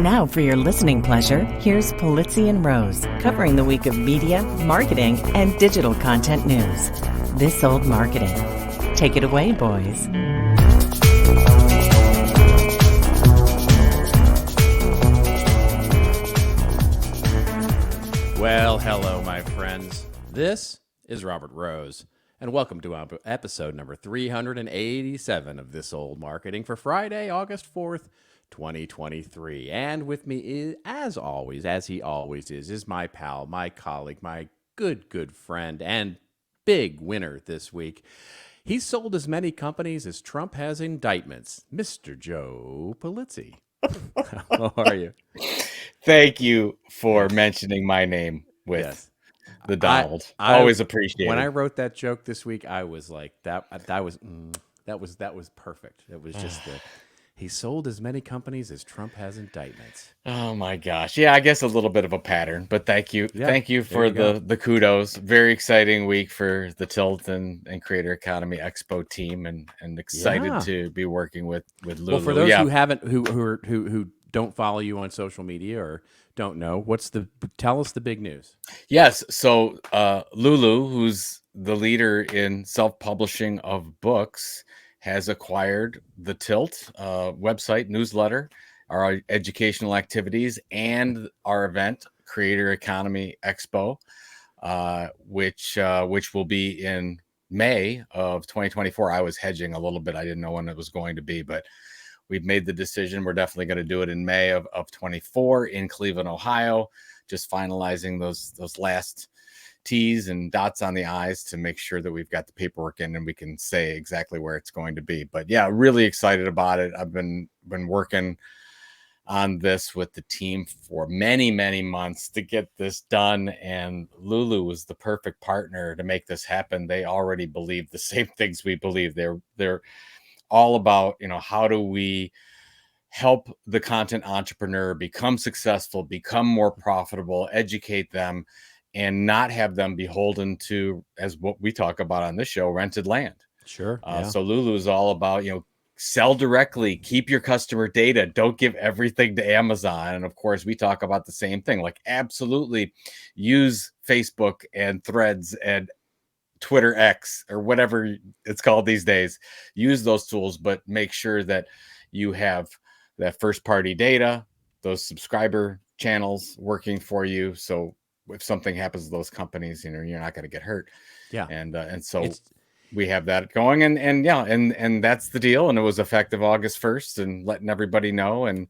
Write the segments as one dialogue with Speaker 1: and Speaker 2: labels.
Speaker 1: And now for your listening pleasure, here's Pulizzi and Rose, covering the week of media, marketing, and digital content news. This Old Marketing. Take it away, boys.
Speaker 2: Well, hello, my friends. This is Robert Rose, and welcome to episode number 387 of This Old Marketing for Friday, August 4th, 2023. And with me, is, as always, as he always is my pal, my colleague, my good friend, and big winner this week. He's sold as many companies as Trump has indictments, Mr. Joe Pulizzi. How are you?
Speaker 3: Thank you for mentioning my name with the Donald. I always appreciate it.
Speaker 2: When I wrote that joke this week, I was like, that was perfect. It was just that he sold as many companies as Trump has indictments.
Speaker 3: Oh my gosh. Yeah, I guess a little bit of a pattern, but thank you.
Speaker 2: Yeah,
Speaker 3: thank you for the kudos. Very exciting week for the Tilt and Creator Economy Expo team and excited to be working with Lulu.
Speaker 2: Well, for those who haven't who don't follow you on social media or don't know, tell us the big news.
Speaker 3: Yes. So Lulu, who's the leader in self-publishing of books, has acquired the Tilt website, newsletter, our educational activities, and our event, Creator Economy Expo, which will be in May of 2024. I was hedging a little bit. I didn't know when it was going to be, but we've made the decision. We're definitely going to do it in May of 24 in Cleveland, Ohio. Just finalizing those last T's and dots on the I's to make sure that we've got the paperwork in and we can say exactly where it's going to be. But yeah, really excited about it. I've been working on this with the team for many months to get this done, and Lulu was the perfect partner to make this happen. They already believe the same things we believe. They're all about, how do we help the content entrepreneur become successful, become more profitable, educate them, and not have them beholden to, as what we talk about on this show, rented land.
Speaker 2: Sure.
Speaker 3: So Lulu is all about, sell directly, keep your customer data, don't give everything to Amazon. And of course, we talk about the same thing, like absolutely use Facebook and Threads and Twitter X or whatever it's called these days. Use those tools, but make sure that you have that first party data, those subscriber channels working for you. So if something happens to those companies, you're not going to get hurt. Yeah. And so we have that going and that's the deal. And it was effective August 1st and letting everybody know. And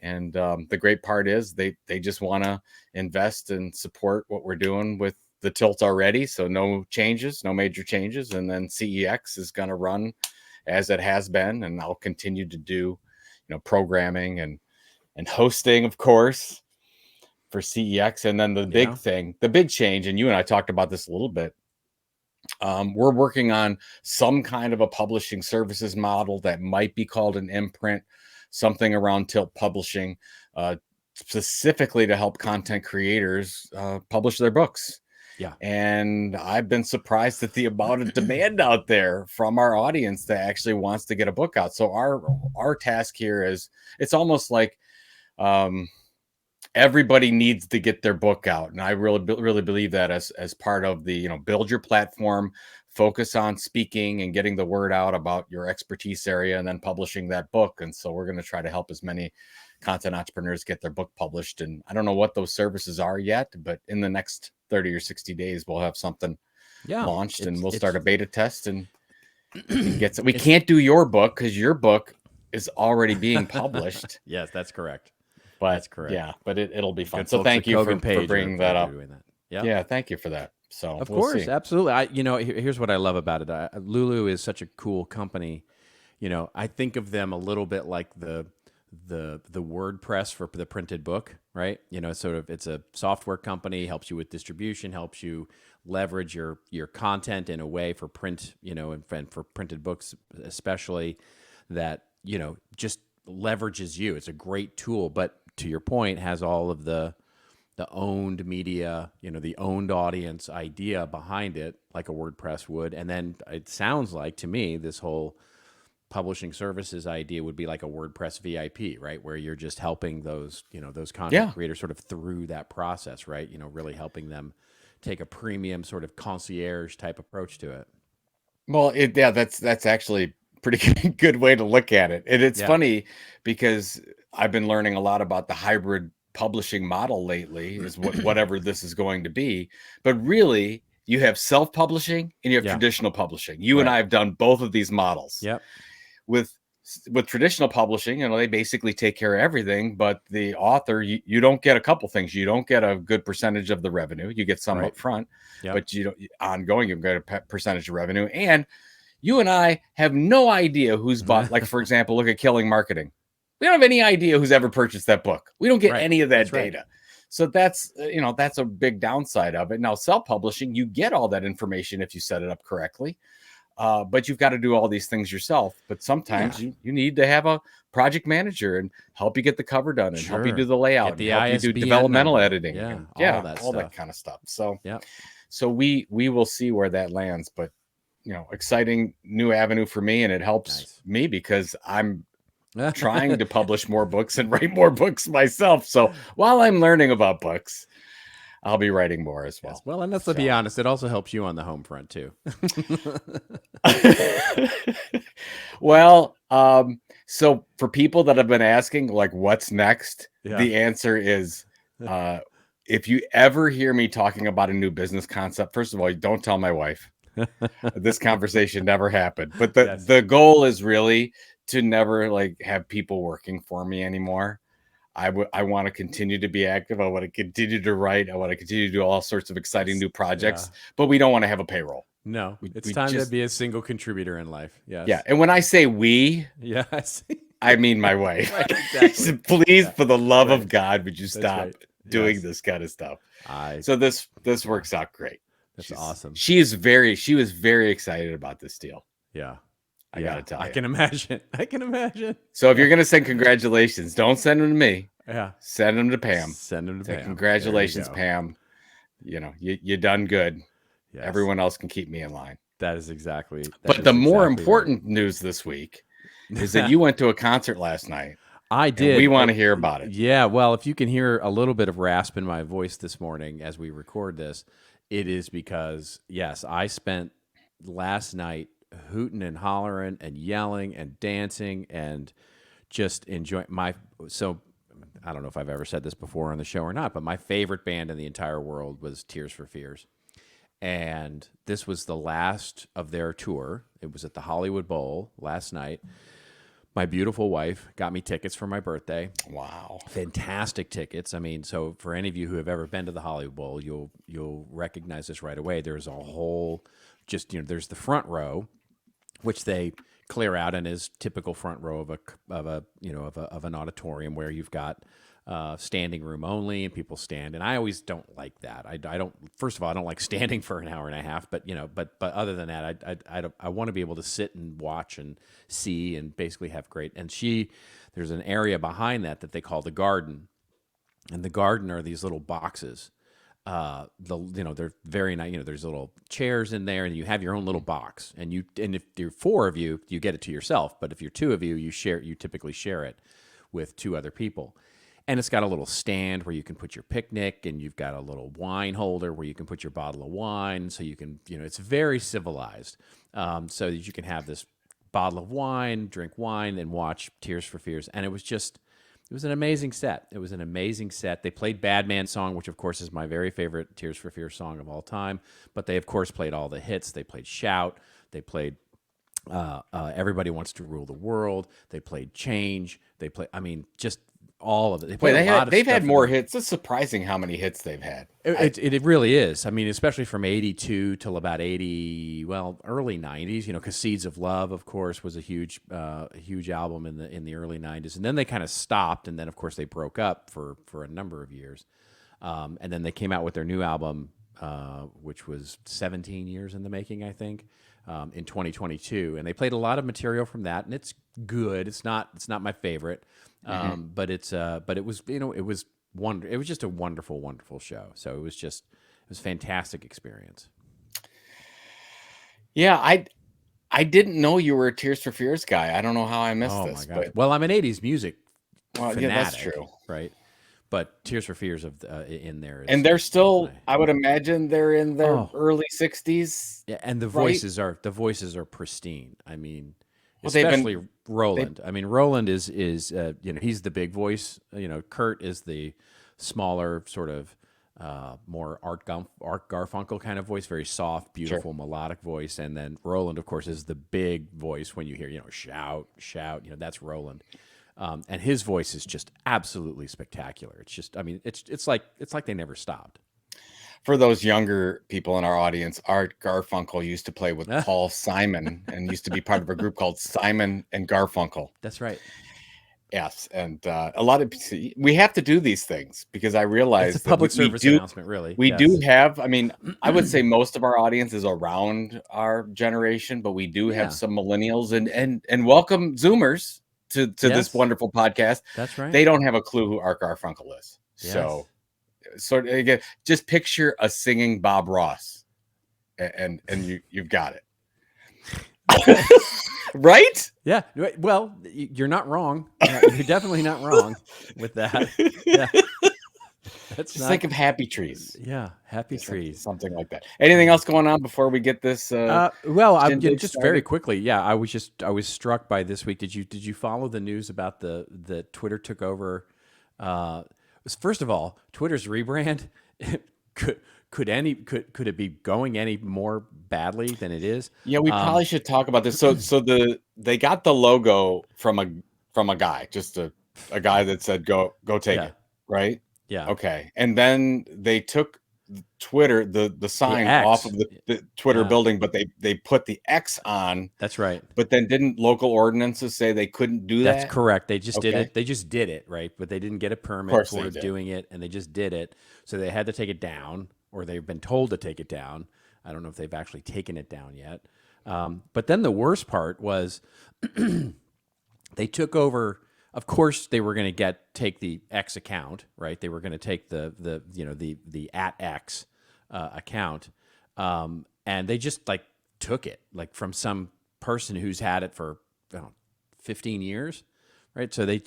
Speaker 3: the great part is they just want to invest and support what we're doing with the Tilt already. So no major changes. And then CEX is going to run as it has been. And I'll continue to do, programming and hosting, of course, for CEX. And then the big thing, the big change, and you and I talked about this a little bit. We're working on some kind of a publishing services model that might be called an imprint, something around Tilt publishing, specifically to help content creators publish their books.
Speaker 2: Yeah.
Speaker 3: And I've been surprised at the amount of demand out there from our audience that actually wants to get a book out. So our task here is, it's almost like everybody needs to get their book out. And I really believe that as part of the, build your platform, focus on speaking and getting the word out about your expertise area and then publishing that book. And so we're going to try to help as many content entrepreneurs get their book published. And I don't know what those services are yet, but in the next 30 or 60 days, we'll have something launched and we'll start a beta test and we can't do your book because your book is already being published.
Speaker 2: Yes, that's correct.
Speaker 3: But
Speaker 2: that's correct.
Speaker 3: Yeah, but it'll be fun. So thank you for bringing that up. Yeah, thank you for that. So
Speaker 2: of course, absolutely. Here's what I love about it. Lulu is such a cool company. I think of them a little bit like the WordPress for the printed book, right? Sort of, it's a software company, helps you with distribution, helps you leverage your content in a way for print, and for printed books especially, that just leverages you. It's a great tool, but to your point, has all of the owned media, the owned audience idea behind it, like a WordPress would. And then it sounds like to me this whole publishing services idea would be like a WordPress VIP, right? Where you're just helping those, those content
Speaker 3: Yeah.
Speaker 2: creators sort of through that process, right? Really helping them take a premium sort of concierge type approach to it.
Speaker 3: Well, that's actually pretty good way to look at it. And it's
Speaker 2: Yeah.
Speaker 3: funny because I've been learning a lot about the hybrid publishing model lately, is whatever this is going to be. But really, you have self-publishing and you have
Speaker 2: Yeah.
Speaker 3: traditional publishing. You and
Speaker 2: Right.
Speaker 3: I have done both of these models.
Speaker 2: Yep.
Speaker 3: With traditional publishing, they basically take care of everything, but the author, you don't get a couple things. You don't get a good percentage of the revenue. You get some
Speaker 2: Right.
Speaker 3: up front,
Speaker 2: Yep.
Speaker 3: but you don't ongoing, you get a percentage of revenue. And you and I have no idea who's bought, like, for example, look at Killing Marketing. We don't have any idea who's ever purchased that book. We don't get
Speaker 2: Right.
Speaker 3: any of that
Speaker 2: That's right.
Speaker 3: data. So that's a big downside of it. Now, self-publishing, you get all that information if you set it up correctly. But you've got to do all these things yourself. But sometimes you need to have a project manager and help you get the cover done and help you
Speaker 2: Sure.
Speaker 3: do the layout
Speaker 2: Get the
Speaker 3: and help you do
Speaker 2: ISBN
Speaker 3: developmental
Speaker 2: number.
Speaker 3: editing.
Speaker 2: Yeah,
Speaker 3: and,
Speaker 2: all that
Speaker 3: all that
Speaker 2: stuff.
Speaker 3: kind of stuff. So,
Speaker 2: Yep.
Speaker 3: so we will see where that lands. But exciting new avenue for me, and it helps
Speaker 2: Nice.
Speaker 3: me because I'm trying to publish more books and write more books myself. So while I'm learning about books, I'll be writing more as well.
Speaker 2: Yes. Well, and let's be honest, it also helps you on the home front too.
Speaker 3: Well, so for people that have been asking, like, what's next,
Speaker 2: Yeah.
Speaker 3: the answer is, if you ever hear me talking about a new business concept, first of all, don't tell my wife. This conversation never happened. But the goal is really to never have people working for me anymore. I want to continue to be active. I want to continue to write. I want to continue to do all sorts of exciting new projects, but we don't want to have a payroll.
Speaker 2: No, it's time to be a single contributor in life. Yes.
Speaker 3: Yeah. And when I say we,
Speaker 2: yes,
Speaker 3: I mean my wife.
Speaker 2: Right, exactly.
Speaker 3: Please, for the love of God, would you stop doing
Speaker 2: Yes.
Speaker 3: this kind of stuff?
Speaker 2: I
Speaker 3: So this works out great.
Speaker 2: That's awesome.
Speaker 3: She was very excited about this deal.
Speaker 2: Yeah.
Speaker 3: I gotta tell you.
Speaker 2: I can imagine. I can imagine.
Speaker 3: So if you're gonna send congratulations, don't send them to me.
Speaker 2: Yeah.
Speaker 3: Send them to Pam.
Speaker 2: Send them to
Speaker 3: Say,
Speaker 2: Pam.
Speaker 3: congratulations,
Speaker 2: There
Speaker 3: Pam. You done good.
Speaker 2: Yes.
Speaker 3: Everyone else can keep me in line.
Speaker 2: That is exactly.
Speaker 3: But the more important news this week is that you went to a concert last night.
Speaker 2: I did.
Speaker 3: We want to hear about it.
Speaker 2: Yeah. Well, if you can hear a little bit of rasp in my voice this morning as we record this, it is because, yes, I spent last night hooting and hollering and yelling and dancing and just enjoying so I don't know if I've ever said this before on the show or not, but my favorite band in the entire world was Tears for Fears. And this was the last of their tour. It was at the Hollywood Bowl last night. My beautiful wife got me tickets for my birthday.
Speaker 3: Wow.
Speaker 2: Fantastic tickets. I mean, so for any of you who have ever been to the Hollywood Bowl, you'll recognize this right away. There's a whole there's the front row, which they clear out and is typical front row of an auditorium where you've got standing room only and people stand. And I always don't like that. I don't. First of all, I don't like standing for an hour and a half. But but other than that, I want to be able to sit and watch and see and basically have great. And there's an area behind that they call the garden, and the garden are these little boxes. They're very nice. There's little chairs in there, and you have your own little box. And if there are four of you, you get it to yourself. But if you're two of you, you typically share it with two other people. And it's got a little stand where you can put your picnic, and you've got a little wine holder where you can put your bottle of wine. So you can, it's very civilized, so that you can have this bottle of wine, drink wine, and watch Tears for Fears. And it was an amazing set. It was an amazing set. They played Bad Man Song, which of course is my very favorite Tears for Fears song of all time. But they of course played all the hits. They played Shout. They played Everybody Wants to Rule the World. They played Change. They played, just all of it.
Speaker 3: They've had more hits. It's surprising how many hits they've had.
Speaker 2: It really is. Especially from 82 till about 80, early 90s, because Seeds of Love, of course, was a huge album in the early 90s. And then they kind of stopped. And then, of course, they broke up for a number of years. And then they came out with their new album, which was 17 years in the making, I think, in 2022. And they played a lot of material from that. And it's good. It's not my favorite. But it was just a wonderful, wonderful show. So it was fantastic experience.
Speaker 3: Yeah, I didn't know you were a Tears for Fears guy. I don't know how I missed
Speaker 2: Oh
Speaker 3: this,
Speaker 2: my gosh.
Speaker 3: but
Speaker 2: Well, I'm an '80s music
Speaker 3: yeah, that's
Speaker 2: fanatic,
Speaker 3: true.
Speaker 2: right? But Tears for Fears of in there
Speaker 3: And they're
Speaker 2: is
Speaker 3: still,
Speaker 2: my
Speaker 3: I would imagine they're in their
Speaker 2: oh
Speaker 3: early 60s,
Speaker 2: yeah, and
Speaker 3: right?
Speaker 2: the voices are pristine. I mean,
Speaker 3: Well, they've
Speaker 2: especially
Speaker 3: been they
Speaker 2: Roland. I mean, Roland is he's the big voice. Kurt is the smaller sort of more Art Garfunkel kind of voice, very soft,
Speaker 3: sure.
Speaker 2: beautiful, melodic voice, and then Roland, of course, is the big voice when you hear shout shout. That's Roland. And his voice is just absolutely spectacular. It's just, I mean, it's like they never stopped.
Speaker 3: For those younger people in our audience, Art Garfunkel used to play with Paul Simon and used to be part of a group called Simon and Garfunkel.
Speaker 2: That's right.
Speaker 3: Yes, and a lot of we have to do these things because I
Speaker 2: It's a
Speaker 3: realize that
Speaker 2: public service announcement, really.
Speaker 3: we do
Speaker 2: Yes.
Speaker 3: have. I mean, I would say most of our audience is around our generation, but we do have
Speaker 2: Yeah.
Speaker 3: some millennials and welcome Zoomers to this
Speaker 2: Yes.
Speaker 3: wonderful podcast.
Speaker 2: That's right.
Speaker 3: They don't have a clue who Art Garfunkel is.
Speaker 2: Yes.
Speaker 3: So sort of again, just picture a singing Bob Ross, and you've got it. Right?
Speaker 2: Yeah. Well, you're not wrong. You're definitely not wrong with that. Yeah. That's
Speaker 3: Just
Speaker 2: not,
Speaker 3: think of Happy Trees.
Speaker 2: yeah, happy
Speaker 3: Just
Speaker 2: trees.
Speaker 3: something like that. Anything else going on before we get this?
Speaker 2: Well,
Speaker 3: shindig
Speaker 2: just
Speaker 3: started?
Speaker 2: very quickly. Yeah, I was struck by this week. Did you follow the news about the Twitter took over? First of all, Twitter's rebrand could it be going any more badly than it is?
Speaker 3: Yeah, we probably should talk about this. So they got the logo from a guy, just a guy that said go take
Speaker 2: Yeah.
Speaker 3: it, right?
Speaker 2: Yeah.
Speaker 3: Okay. And then they took Twitter, the sign
Speaker 2: X.
Speaker 3: off of the Twitter
Speaker 2: Yeah.
Speaker 3: building, but they put the X on.
Speaker 2: That's right.
Speaker 3: But then didn't local ordinances say they couldn't do that?
Speaker 2: That's correct. They just did
Speaker 3: Okay.
Speaker 2: it. They just did it, right? But they didn't get a permit
Speaker 3: course
Speaker 2: for
Speaker 3: they did.
Speaker 2: doing it, and they just did it. So they had to take it down, or they've been told to take it down. I don't know if they've actually taken it down yet. But then the worst part was they took over. Of course, they were going to take the X account, right? They were going to take the @X account, and they just like took it like from some person who's had it for 15 years, right? So they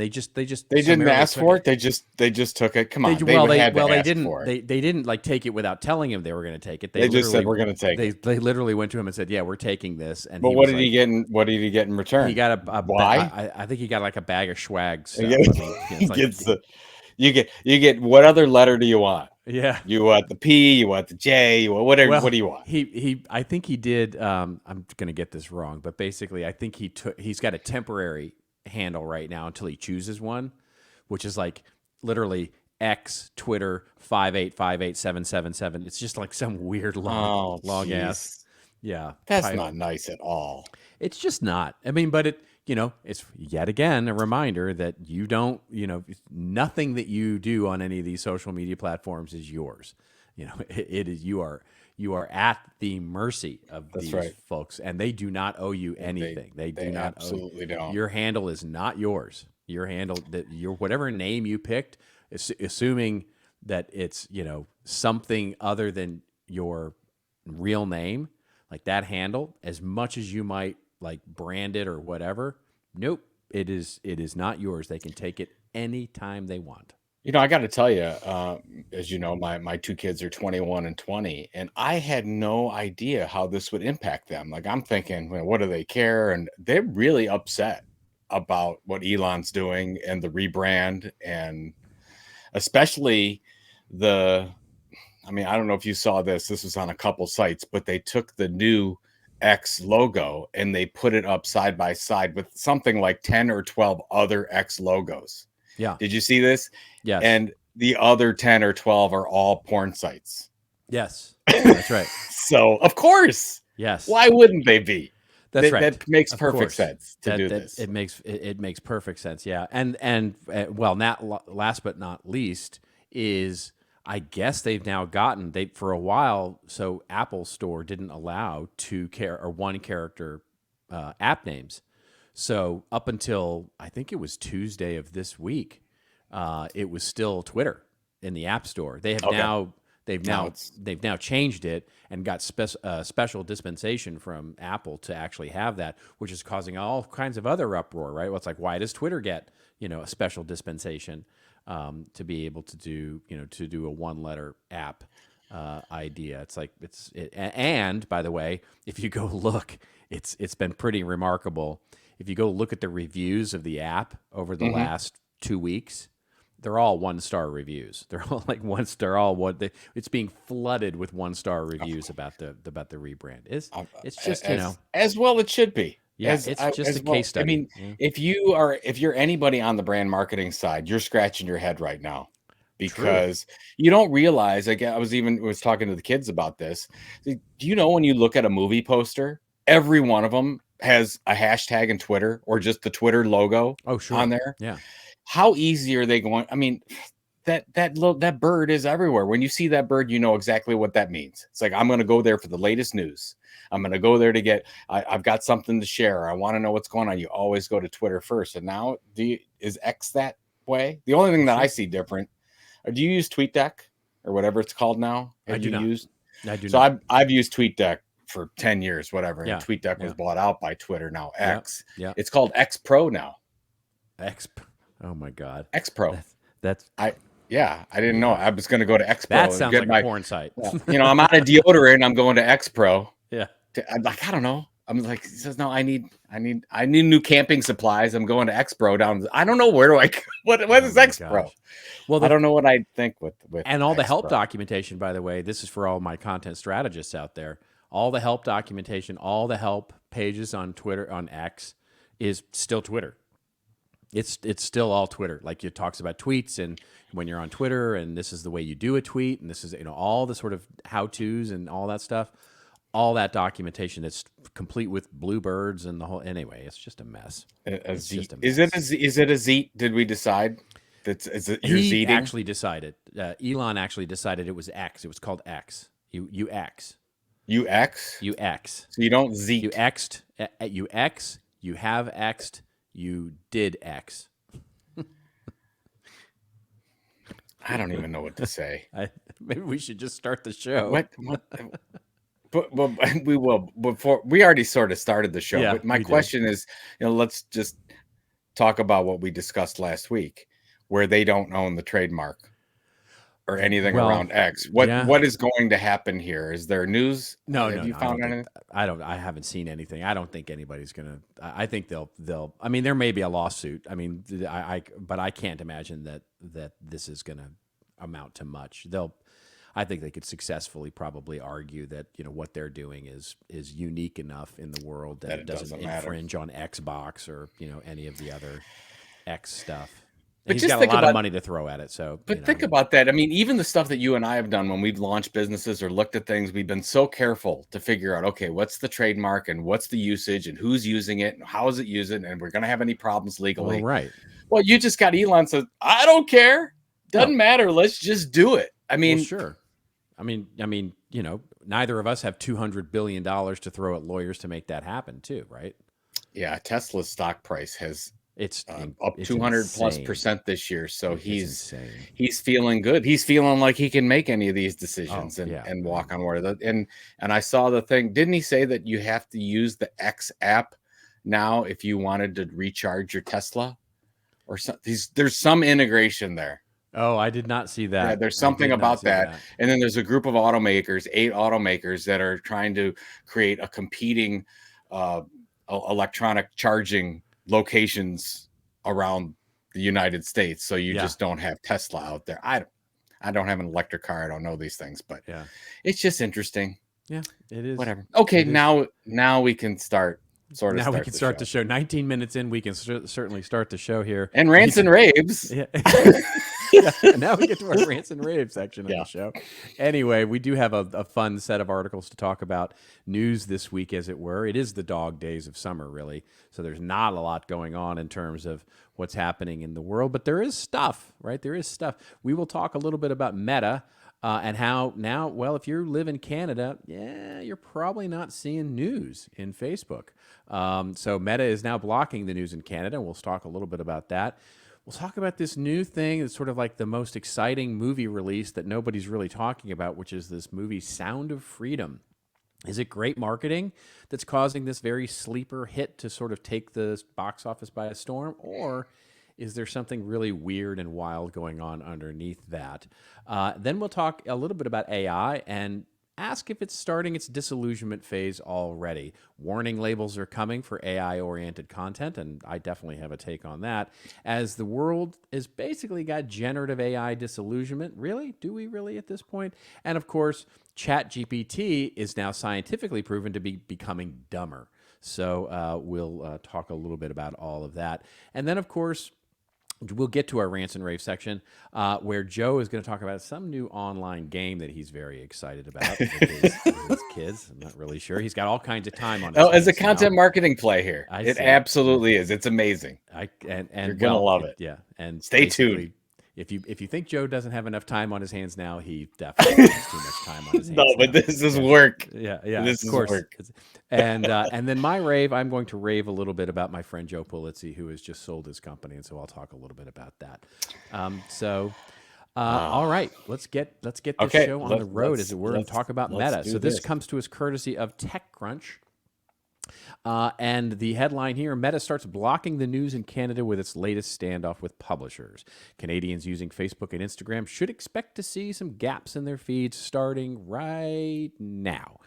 Speaker 2: just
Speaker 3: They didn't ask for it. They just took it. Come on. They
Speaker 2: didn't like take it without telling him they were going to take it.
Speaker 3: They just said we're going to take it.
Speaker 2: They literally went to him and said, "Yeah, we're taking this." And
Speaker 3: But
Speaker 2: he
Speaker 3: what
Speaker 2: was
Speaker 3: did
Speaker 2: like,
Speaker 3: he get in return?
Speaker 2: He got
Speaker 3: why?
Speaker 2: I think he got like a bag of swag stuff.
Speaker 3: Yeah.
Speaker 2: I mean, it's like,
Speaker 3: You get what other letter do you want?
Speaker 2: yeah.
Speaker 3: You want the P, you want the J, you want whatever.
Speaker 2: Well,
Speaker 3: What do you want?
Speaker 2: I think he did. I'm going to get this wrong, but basically, I think he's got a temporary handle right now until he chooses one, which is like literally X Twitter 5858777. It's just like some weird long ass. Yeah,
Speaker 3: That's not nice at all.
Speaker 2: It's just not. I mean, but it's yet again a reminder that you don't, nothing that you do on any of these social media platforms is yours. It is you are at the mercy of these folks, and they do not owe you anything. They do not
Speaker 3: absolutely don't.
Speaker 2: Your handle is not yours. Your handle, your whatever name you picked, assuming that it's something other than your real name, like that handle, as much as you might like brand it or whatever, nope, it is not yours. They can take it anytime they want.
Speaker 3: I got to tell you, as you know, my two kids are 21 and 20, and I had no idea how this would impact them. Like, I'm thinking, well, what do they care? And they're really upset about what Elon's doing and the rebrand, and especially I don't know if you saw this. This was on a couple sites, but they took the new X logo and they put it up side by side with something like 10 or 12 other X logos.
Speaker 2: Yeah.
Speaker 3: Did you see this?
Speaker 2: Yes.
Speaker 3: And the other 10 or 12 are all porn sites.
Speaker 2: Yes. That's right.
Speaker 3: So, of course.
Speaker 2: Yes.
Speaker 3: Why wouldn't they be?
Speaker 2: That's right.
Speaker 3: That makes
Speaker 2: Of
Speaker 3: perfect
Speaker 2: course.
Speaker 3: sense to do this.
Speaker 2: It makes perfect sense. Yeah. And well, not last but not least is I guess they've now gotten for a while. So Apple Store didn't allow one character app names. So up until I think it was Tuesday of this week, it was still Twitter in the App Store. They have
Speaker 3: Now it's
Speaker 2: they've now changed it and got special dispensation from Apple to actually have that, which is causing all kinds of other uproar, right? Well, it's like, why does Twitter get, a special dispensation to be able to do, to do a one-letter app idea? It's like and by the way, if you go look, it's been pretty remarkable. If you go look at the reviews of the app over the last 2 weeks, they're all 1-star reviews. They're all like it's being flooded with 1-star reviews about the rebrand. It's just
Speaker 3: as well it should be.
Speaker 2: Yeah, it's just a case study.
Speaker 3: I mean, if you're anybody on the brand marketing side, you're scratching your head right now because you don't realize. Like I was talking to the kids about this. Do you know when you look at a movie poster, every one of them has a hashtag in Twitter or just the Twitter logo on there?
Speaker 2: Yeah.
Speaker 3: How easy are they going? I mean, that bird is everywhere. When you see that bird, you know exactly what that means. It's like, I'm going to go there for the latest news. I'm going to go there to get, I've got something to share. I want to know what's going on. You always go to Twitter first. And now is X that way? The only thing that I see different, do you use TweetDeck or whatever it's called now?
Speaker 2: I do not.
Speaker 3: So I've used TweetDeck for 10 years, whatever.
Speaker 2: Yeah.
Speaker 3: And TweetDeck was bought out by Twitter, now X.
Speaker 2: Yeah.
Speaker 3: It's called X Pro now.
Speaker 2: Oh my God.
Speaker 3: X Pro.
Speaker 2: I
Speaker 3: didn't know. I was going to go to X Pro.
Speaker 2: That sounds like a porn site.
Speaker 3: I'm out of deodorant. I'm going to X Pro.
Speaker 2: Yeah.
Speaker 3: I'm like, I don't know. I'm like, he says, no, I need new camping supplies. I'm going to X Pro down. I don't know what is X Pro? Well, I don't know what I think with
Speaker 2: and all
Speaker 3: X
Speaker 2: the help
Speaker 3: Pro.
Speaker 2: documentation, by the way, this is for all my content strategists out there. All the help documentation, all the help pages on Twitter, on X, is still Twitter. It's still all Twitter. Like it talks about tweets and when you're on Twitter and this is the way you do a tweet and this is all the sort of how-tos and all that stuff. All that documentation that's complete with bluebirds and the whole. Anyway, it's just a mess.
Speaker 3: Is it a Zeet? Did we decide?
Speaker 2: He actually decided. Elon actually decided it was X. It was called X. You X.
Speaker 3: You X.
Speaker 2: You X.
Speaker 3: So you don't Zeet.
Speaker 2: You X'd. You X. You have X'd. You did X.
Speaker 3: I don't even know what to say.
Speaker 2: Maybe we should just start the show.
Speaker 3: What? But we will. Before we already sort of started the show.
Speaker 2: Yeah,
Speaker 3: but my question is, let's just talk about what we discussed last week, where they don't own the trademark or anything around X. What is going to happen here? Is there news?
Speaker 2: No,
Speaker 3: Have you found anything?
Speaker 2: I haven't seen anything. I don't think anybody's gonna. I think they'll. I mean, there may be a lawsuit. I mean, but I can't imagine that this is gonna amount to much. I think they could successfully probably argue that what they're doing is unique enough in the world that it doesn't infringe on Xbox or any of the other X stuff. And he's got a lot of money to throw at it. So,
Speaker 3: but think about that. I mean, even the stuff that you and I have done when we've launched businesses or looked at things, we've been so careful to figure out, okay, what's the trademark and what's the usage and who's using it and how is it used and we're going to have any problems legally.
Speaker 2: Well, right.
Speaker 3: Well, you just got Elon says, I don't care. Doesn't matter. Let's just do it. I mean,
Speaker 2: well, sure. I mean, neither of us have $200 billion to throw at lawyers to make that happen too, right?
Speaker 3: Yeah. Tesla's stock price has up
Speaker 2: it's
Speaker 3: 200+% this year. So he's feeling good. He's feeling like he can make any of these decisions and walk on water. And I saw the thing. Didn't he say that you have to use the X app now if you wanted to recharge your Tesla or something? There's some integration there.
Speaker 2: Oh, I did not see that.
Speaker 3: Yeah, there's something about that. And then there's a group of automakers, 8 automakers that are trying to create a competing electronic charging locations around the United States. So you just don't have Tesla out there. I don't have an electric car. I don't know these things, but it's just interesting.
Speaker 2: Yeah, it is.
Speaker 3: Whatever. Okay, now we can start.
Speaker 2: Now we can start the show. 19 minutes in, we can certainly start the show here.
Speaker 3: And rants and raves.
Speaker 2: Yeah. Now we get to our rants and raves section of the show. Anyway, we do have a fun set of articles to talk about. News this week, as it were. It is the dog days of summer, really. So there's not a lot going on in terms of what's happening in the world. But there is stuff, right? There is stuff. We will talk a little bit about Meta. And how now, well, if you live in Canada, you're probably not seeing news in Facebook. So Meta is now blocking the news in Canada. We'll talk a little bit about that. we'll talk about this new thing that's sort of like the most exciting movie release that nobody's really talking about, which is this movie Sound of Freedom. Is it great marketing that's causing this very sleeper hit to sort of take the box office by a storm? Or is there something really weird and wild going on underneath that? Then we'll talk a little bit about AI and ask if it's starting its disillusionment phase already. Warning labels are coming for AI-oriented content, and I definitely have a take on that. As the world has basically got generative AI disillusionment. Really? Do we really at this point? And of course, ChatGPT is now scientifically proven to be becoming dumber. So we'll talk a little bit about all of that. And then, of course, we'll get to our rants and raves section, where Joe is going to talk about some new online game that he's very excited about with his kids. I'm not really sure. He's got all kinds of time on his
Speaker 3: as a
Speaker 2: hands
Speaker 3: content
Speaker 2: now.
Speaker 3: marketing play here.
Speaker 2: I
Speaker 3: It
Speaker 2: see.
Speaker 3: absolutely is. It's amazing.
Speaker 2: And
Speaker 3: You're gonna love it.
Speaker 2: Yeah, and
Speaker 3: Stay
Speaker 2: basically,
Speaker 3: tuned.
Speaker 2: If you think Joe doesn't have enough time on his hands now, he definitely has too much time on his hands.
Speaker 3: No, but
Speaker 2: now.
Speaker 3: this is work.
Speaker 2: Yeah,
Speaker 3: This
Speaker 2: of
Speaker 3: is
Speaker 2: course.
Speaker 3: work.
Speaker 2: And then my rave, I'm going to rave a little bit about my friend Joe Pulizzi, who has just sold his company, and so I'll talk a little bit about that. All right, let's get this show on the road, as it were, and talk about Meta. So this comes to us courtesy of TechCrunch. And the headline here, Meta starts blocking the news in Canada with its latest standoff with publishers. Canadians using Facebook and Instagram should expect to see some gaps in their feeds starting right now.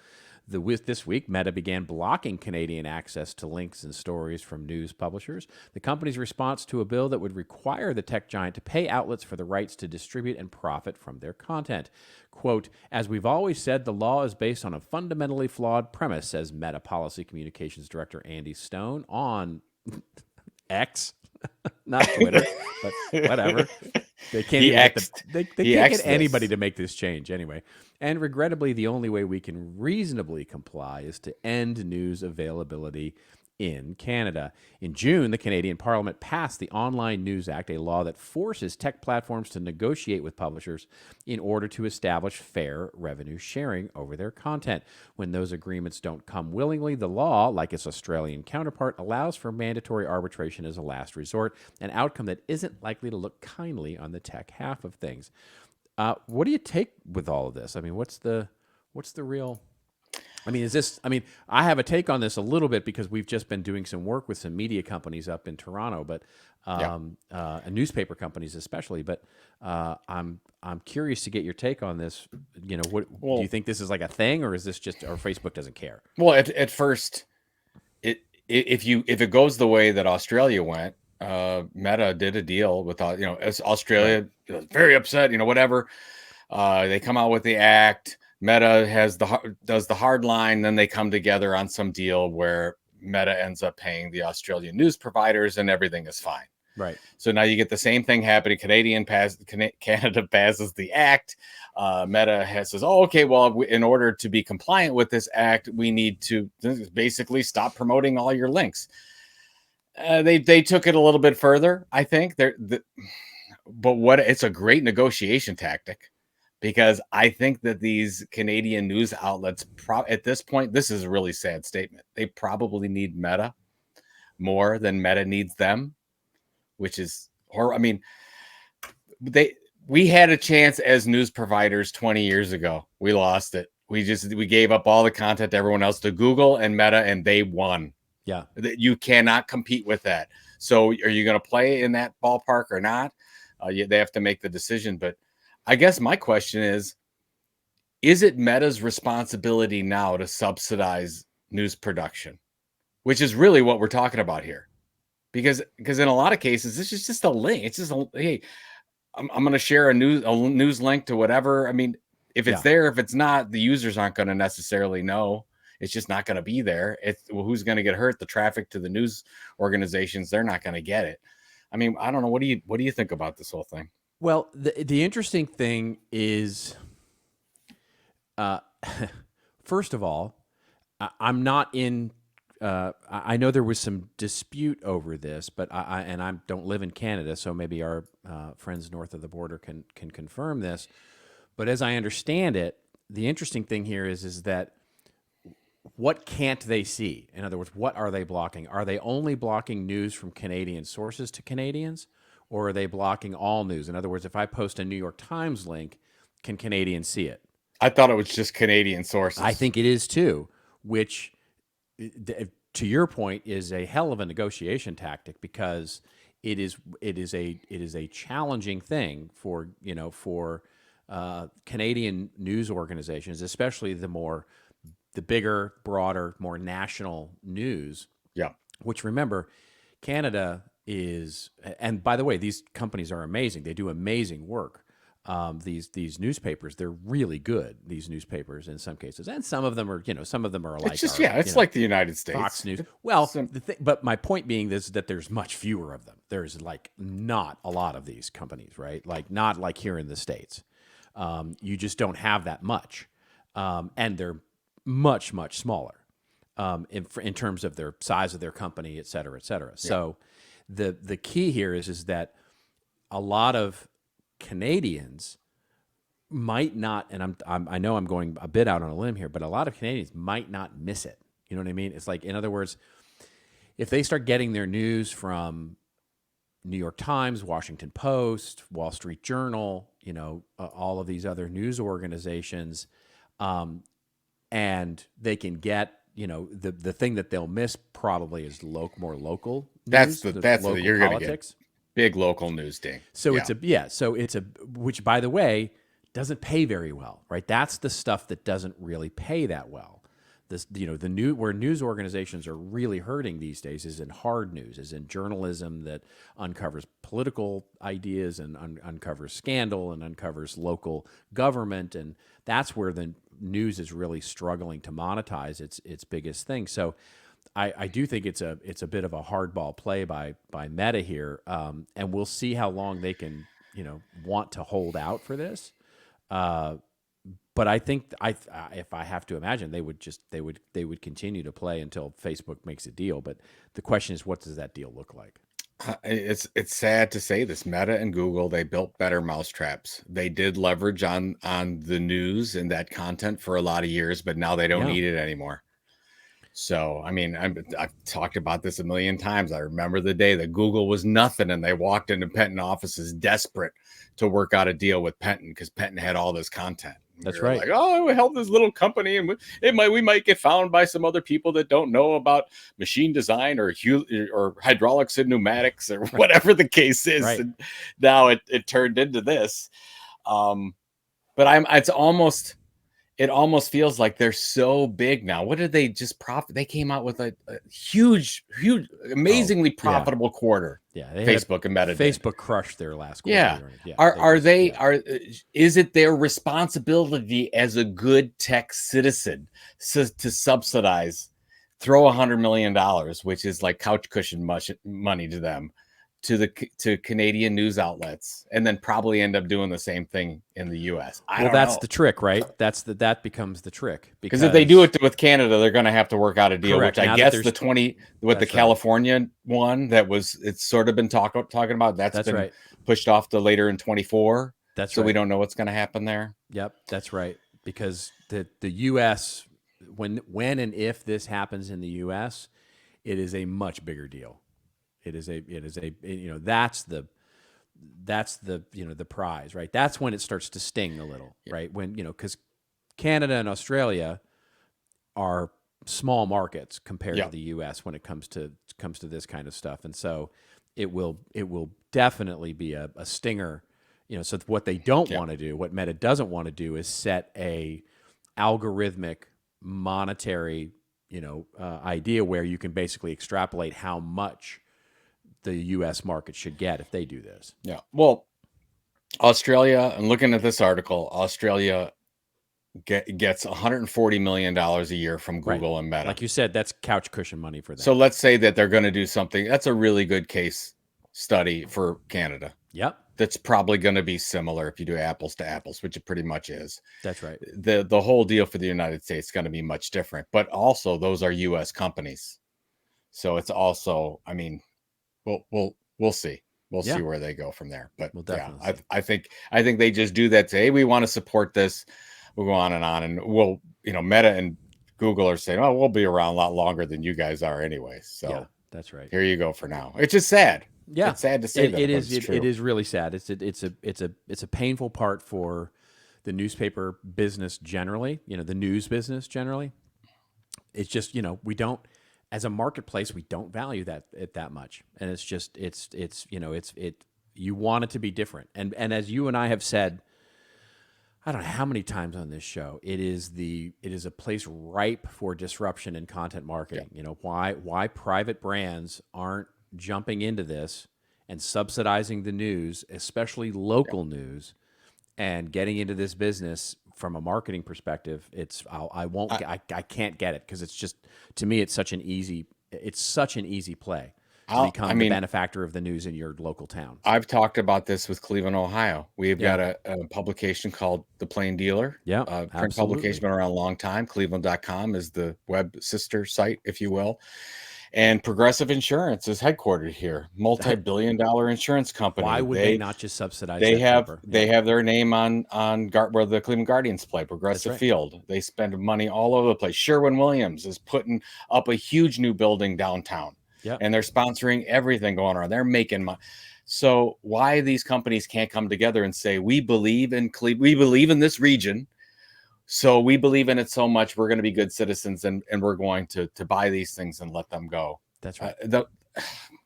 Speaker 2: This week, Meta began blocking Canadian access to links and stories from news publishers. The company's response to a bill that would require the tech giant to pay outlets for the rights to distribute and profit from their content. Quote, as we've always said, the law is based on a fundamentally flawed premise, says Meta Policy Communications Director Andy Stone on X. Not Twitter, but whatever. They can't get anybody to make this change anyway. And regrettably, the only way we can reasonably comply is to end news availability in Canada. In June, the Canadian Parliament passed the Online News Act, a law that forces tech platforms to negotiate with publishers in order to establish fair revenue sharing over their content. When those agreements don't come willingly, the law, like its Australian counterpart, allows for mandatory arbitration as a last resort, an outcome that isn't likely to look kindly on the tech half of things. What do you take with all of this? I mean, what's the real... I mean, I have a take on this a little bit because we've just been doing some work with some media companies up in Toronto, but and newspaper companies especially. But I'm curious to get your take on this. You know, do you think this is like a thing, or is this just, or Facebook doesn't care?
Speaker 3: Well, at first, if it goes the way that Australia went, Meta did a deal with as Australia very upset, whatever. They come out with the act. Meta does the hard line, then they come together on some deal where Meta ends up paying the Australian news providers, and everything is fine.
Speaker 2: Right.
Speaker 3: So now you get the same thing happening. Canada passes the act. Meta says, "Oh, okay. Well, in order to be compliant with this act, we need to basically stop promoting all your links." They took it a little bit further, I think. It's a great negotiation tactic. Because I think that these Canadian news outlets, at this point, this is a really sad statement. They probably need Meta more than Meta needs them, which is horrible. I mean, we had a chance as news providers 20 years ago. We lost it. We gave up all the content to everyone else, to Google and Meta, and they won.
Speaker 2: Yeah,
Speaker 3: you cannot compete with that. So, are you going to play in that ballpark or not? They have to make the decision, but. I guess my question is it Meta's responsibility now to subsidize news production, which is really what we're talking about here? Because in a lot of cases, this is just a link. It's just hey, I'm going to share a news link to whatever. I mean, if it's there, if it's not, the users aren't going to necessarily know. It's just not going to be there. Who's going to get hurt? The traffic to the news organizations, they're not going to get it. I mean, I don't know. What do you think about this whole thing?
Speaker 2: Well, the interesting thing is, first of all, I'm not in. I know there was some dispute over this, but I don't live in Canada, so maybe our friends north of the border can confirm this. But as I understand it, the interesting thing here is that what can't they see? In other words, what are they blocking? Are they only blocking news from Canadian sources to Canadians? or are they blocking all news? In other words, if I post a New York Times link, can Canadians see it?
Speaker 3: I thought it was just Canadian sources.
Speaker 2: I think it is too, which, to your point, is a hell of a negotiation tactic, because it is a challenging thing for Canadian news organizations, especially the bigger, broader, more national news.
Speaker 3: Yeah.
Speaker 2: Which, remember, Canada is, and by the way, these companies are amazing. They do amazing work. These newspapers, they're really good. These newspapers, in some cases, and some of them are like,
Speaker 3: It's just it's like the United States.
Speaker 2: Fox News. Well, but my point being is that there's much fewer of them. There's like not a lot of these companies, right? Like not like here in the States. You just don't have that much, and they're much smaller in terms of their size of their company, et cetera, et cetera. Yeah. So the key here is that a lot of Canadians might not, and I know I'm going a bit out on a limb here, but a lot of Canadians might not miss it. You know what I mean? It's like, in other words, if they start getting their news from New York Times, Washington Post, Wall Street Journal, all of these other news organizations, and they can get, the thing that they'll miss probably is more local news.
Speaker 3: That's local you're going to get big local news ding.
Speaker 2: So which, by the way, doesn't pay very well, right? That's the stuff that doesn't really pay that well. This, where news organizations are really hurting these days is in hard news, is in journalism that uncovers political ideas and uncovers scandal and uncovers local government, and that's where the news is really struggling to monetize its biggest thing. So I do think it's a bit of a hardball play by Meta here, and we'll see how long they can want to hold out for this. But I think if I have to imagine, they would continue to play until Facebook makes a deal. But the question is, what does that deal look like?
Speaker 3: It's sad to say this. Meta and Google, they built better mousetraps. They did leverage on the news and that content for a lot of years, but now they don't need it anymore. So, I mean, I've talked about this a million times. I remember the day that Google was nothing and they walked into Penton offices desperate to work out a deal with Penton because Penton had all this content.
Speaker 2: That's right.
Speaker 3: Like, oh, we help this little company, and we might get found by some other people that don't know about machine design or hydraulics and pneumatics or whatever the case is.
Speaker 2: Right.
Speaker 3: And now it turned into this. But it almost feels like they're so big now. What did they just profit? They came out with a huge, amazingly profitable quarter.
Speaker 2: Yeah,
Speaker 3: Facebook and Meta.
Speaker 2: Facebook crushed their last quarter.
Speaker 3: Yeah. Is it their responsibility as a good tech citizen to subsidize, throw $100 million, which is like couch cushion money to them, to Canadian news outlets, and then probably end up doing the same thing in the US?
Speaker 2: That's the trick, right? That becomes the trick,
Speaker 3: because if they do it with Canada, they're going to have to work out a deal.
Speaker 2: Correct.
Speaker 3: Which
Speaker 2: Now
Speaker 3: I guess the California one it's sort of been talking about. That's been
Speaker 2: right.
Speaker 3: pushed off to later in 2024.
Speaker 2: That's
Speaker 3: so
Speaker 2: right.
Speaker 3: We don't know what's going to happen there.
Speaker 2: Yep, that's right. Because the US, when and if this happens in the US, it is a much bigger deal. That's the prize, right? That's when it starts to sting a little, right? When, because Canada and Australia are small markets compared to the US when it comes to this kind of stuff. And so it will definitely be a stinger, so what they don't want to do, what Meta doesn't want to do, is set a algorithmic monetary, idea where you can basically extrapolate how much the U.S. market should get if they do this.
Speaker 3: Yeah. Well, Australia, and looking at this article, Australia gets $140 million a year from Google and Meta.
Speaker 2: Like you said, that's couch cushion money for them.
Speaker 3: So let's say that they're going to do something. That's a really good case study for Canada.
Speaker 2: Yep.
Speaker 3: That's probably going to be similar if you do apples to apples, which it pretty much is.
Speaker 2: That's right.
Speaker 3: The whole deal for the United States is going to be much different, but also those are U.S. companies. So it's also, I mean, we'll see. We'll see where they go from there. But I think they just do that. Say, hey, we want to support this. We'll go on, and we'll, Meta and Google are saying, we'll be around a lot longer than you guys are anyway. So
Speaker 2: that's right.
Speaker 3: Here you go for now. It's just sad.
Speaker 2: Yeah,
Speaker 3: It's sad to say that,
Speaker 2: it
Speaker 3: but
Speaker 2: is.
Speaker 3: it's true.
Speaker 2: It is really sad. It's a painful part for the newspaper business generally. The news business generally. It's just we don't, as a marketplace, we don't value that much, and it's just you want it to be different. And as you and I have said, I don't know how many times on this show, it is a place ripe for disruption in content marketing. Why private brands aren't jumping into this and subsidizing the news, especially local news, and getting into this business from a marketing perspective. I can't get it because it's just, to me, it's such an easy play to become the benefactor of the news in your local town.
Speaker 3: I've talked about this with Cleveland, Ohio. We've got a publication called The Plain Dealer.
Speaker 2: Yeah,
Speaker 3: print
Speaker 2: absolutely.
Speaker 3: publication, been around a long time. Cleveland.com is the web sister site, if you will. And Progressive Insurance is headquartered here, multi-billion-dollar insurance company.
Speaker 2: Why would they not just subsidize
Speaker 3: They
Speaker 2: that
Speaker 3: have
Speaker 2: paper?
Speaker 3: they have their name on where the Cleveland Guardians play, Progressive
Speaker 2: right.
Speaker 3: Field. They spend money all over the place. Sherwin-Williams is putting up a huge new building downtown.
Speaker 2: Yep.
Speaker 3: And they're sponsoring everything going on. They're making money. So why these companies can't come together and say, we believe in Cleveland, we believe in this region, so we believe in it so much, we're going to be good citizens, and we're going to buy these things and let them go.
Speaker 2: That's right.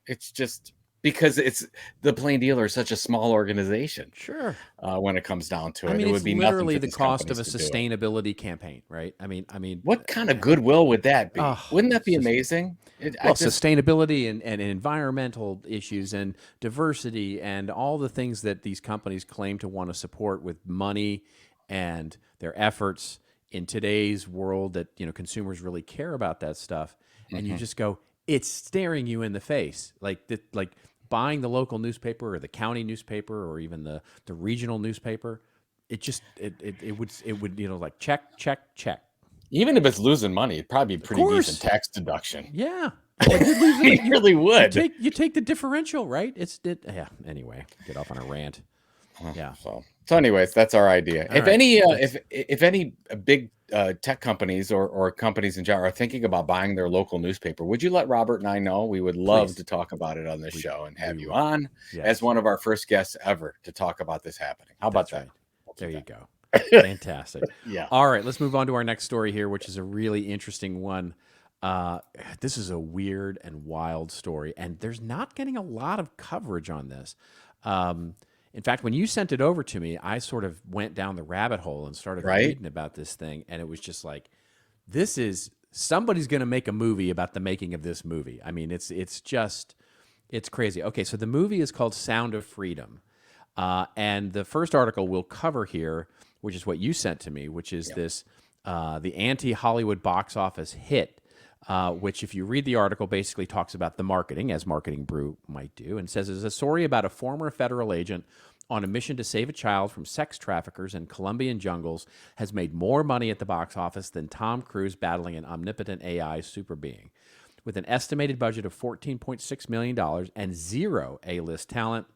Speaker 3: It's just because it's the Plain Dealer is such a small organization.
Speaker 2: Sure.
Speaker 3: When it comes down to it,
Speaker 2: I mean,
Speaker 3: it
Speaker 2: it's
Speaker 3: would be
Speaker 2: literally
Speaker 3: nothing for
Speaker 2: the
Speaker 3: these
Speaker 2: cost of a
Speaker 3: companies to do it.
Speaker 2: sustainability campaign, right? I mean,
Speaker 3: what kind of goodwill would that be? Wouldn't that be amazing?
Speaker 2: Sustainability and environmental issues and diversity and all the things that these companies claim to want to support with money and their efforts in today's world, that consumers really care about that stuff, and you just go, it's staring you in the face, like buying the local newspaper or the county newspaper or even the regional newspaper. It would like check.
Speaker 3: Even if it's losing money, it'd probably be pretty decent tax deduction.
Speaker 2: Yeah.
Speaker 3: You really would.
Speaker 2: You take the differential, right? Anyway, get off on a rant. Yeah.
Speaker 3: So anyways, that's our idea.
Speaker 2: All
Speaker 3: if
Speaker 2: right.
Speaker 3: any if any big tech companies or companies in general are thinking about buying their local newspaper, would you let Robert and I know? We would love to talk about it on this show and have you on as one of our first guests ever to talk about this happening. How about that?
Speaker 2: Right. There you go. Fantastic.
Speaker 3: Yeah.
Speaker 2: All right, let's move on to our next story here, which is a really interesting one. This is a weird and wild story, and there's not getting a lot of coverage on this. In fact, when you sent it over to me, I sort of went down the rabbit hole and started reading about this thing, and it was just like, somebody's going to make a movie about the making of this movie. I mean, it's crazy. Okay, so the movie is called Sound of Freedom, and the first article we'll cover here, which is what you sent to me, which is this the anti-Hollywood box office hit, which, if you read the article, basically talks about the marketing, as Marketing Brew might do, and says it's a story about a former federal agent on a mission to save a child from sex traffickers in Colombian jungles has made more money at the box office than Tom Cruise battling an omnipotent AI super being. With an estimated budget of $14.6 million and zero A-list talent.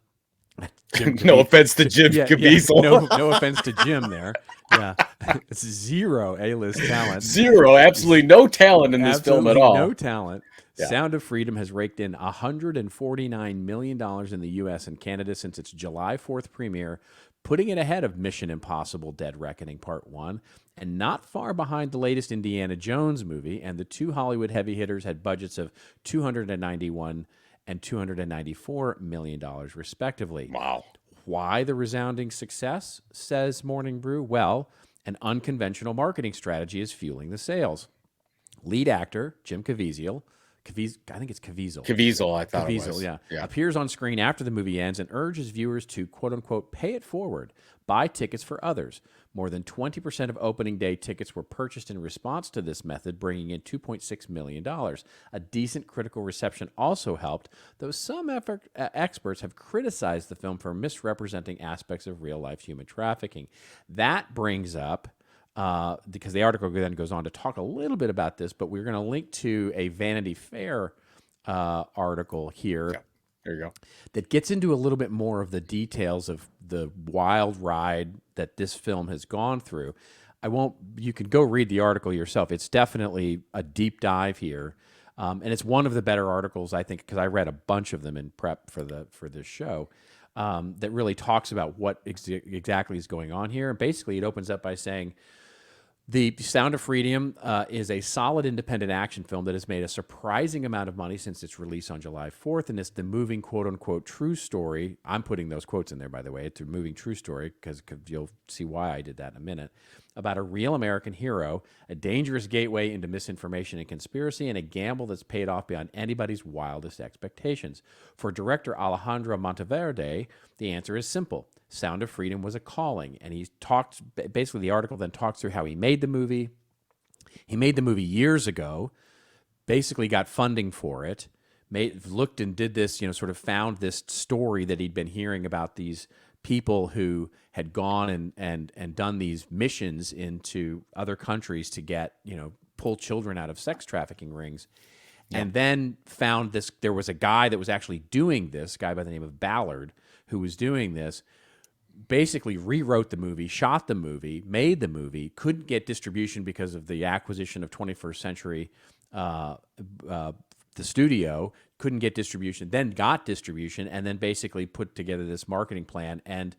Speaker 3: No offense to Jim Caviezel.
Speaker 2: No offense to Jim there. Yeah. It's zero A-list talent.
Speaker 3: Zero. Absolutely no talent in this film at all.
Speaker 2: No talent. Yeah. Sound of Freedom has raked in $149 million in the U.S. and Canada since its July 4th premiere, putting it ahead of Mission Impossible Dead Reckoning Part 1, and not far behind the latest Indiana Jones movie, and the two Hollywood heavy hitters had budgets of $291 and $294 million, respectively.
Speaker 3: Wow.
Speaker 2: Why the resounding success, says Morning Brew? Well, an unconventional marketing strategy is fueling the sales. Lead actor Jim Caviezel, I think it's Caviezel.
Speaker 3: Caviezel, I thought
Speaker 2: Caviezel,
Speaker 3: it was.
Speaker 2: yeah.
Speaker 3: Yeah.
Speaker 2: Appears on screen after the movie ends and urges viewers to, quote-unquote, pay it forward, buy tickets for others. More than 20% of opening day tickets were purchased in response to this method, bringing in $2.6 million. A decent critical reception also helped, though some experts have criticized the film for misrepresenting aspects of real-life human trafficking. That brings up, because the article then goes on to talk a little bit about this, but we're going to link to a Vanity Fair article here.
Speaker 3: Yeah. There you go.
Speaker 2: That gets into a little bit more of the details of the wild ride that this film has gone through. You can go read the article yourself. It's definitely a deep dive here. And it's one of the better articles, I think, because I read a bunch of them in prep for this show, that really talks about what exactly is going on here. And basically, it opens up by saying, the Sound of Freedom is a solid independent action film that has made a surprising amount of money since its release on July 4th. And it's the moving, quote unquote, true story. I'm putting those quotes in there, by the way. It's a moving true story, because you'll see why I did that in a minute. About a real American hero, a dangerous gateway into misinformation and conspiracy, and a gamble that's paid off beyond anybody's wildest expectations. For director Alejandro Monteverde, the answer is simple. Sound of Freedom was a calling. And he talked, basically the article then talks through how he made the movie. He made the movie years ago, basically got funding for it, looked and did this, sort of found this story that he'd been hearing about these people who had gone and done these missions into other countries to get, pull children out of sex trafficking rings. Yeah. And then found this, there was a guy that was actually doing this, guy by the name of Ballard, who was doing this, basically rewrote the movie, shot the movie, made the movie, couldn't get distribution because of the acquisition of 21st Century, the studio, couldn't get distribution, then got distribution, and then basically put together this marketing plan. And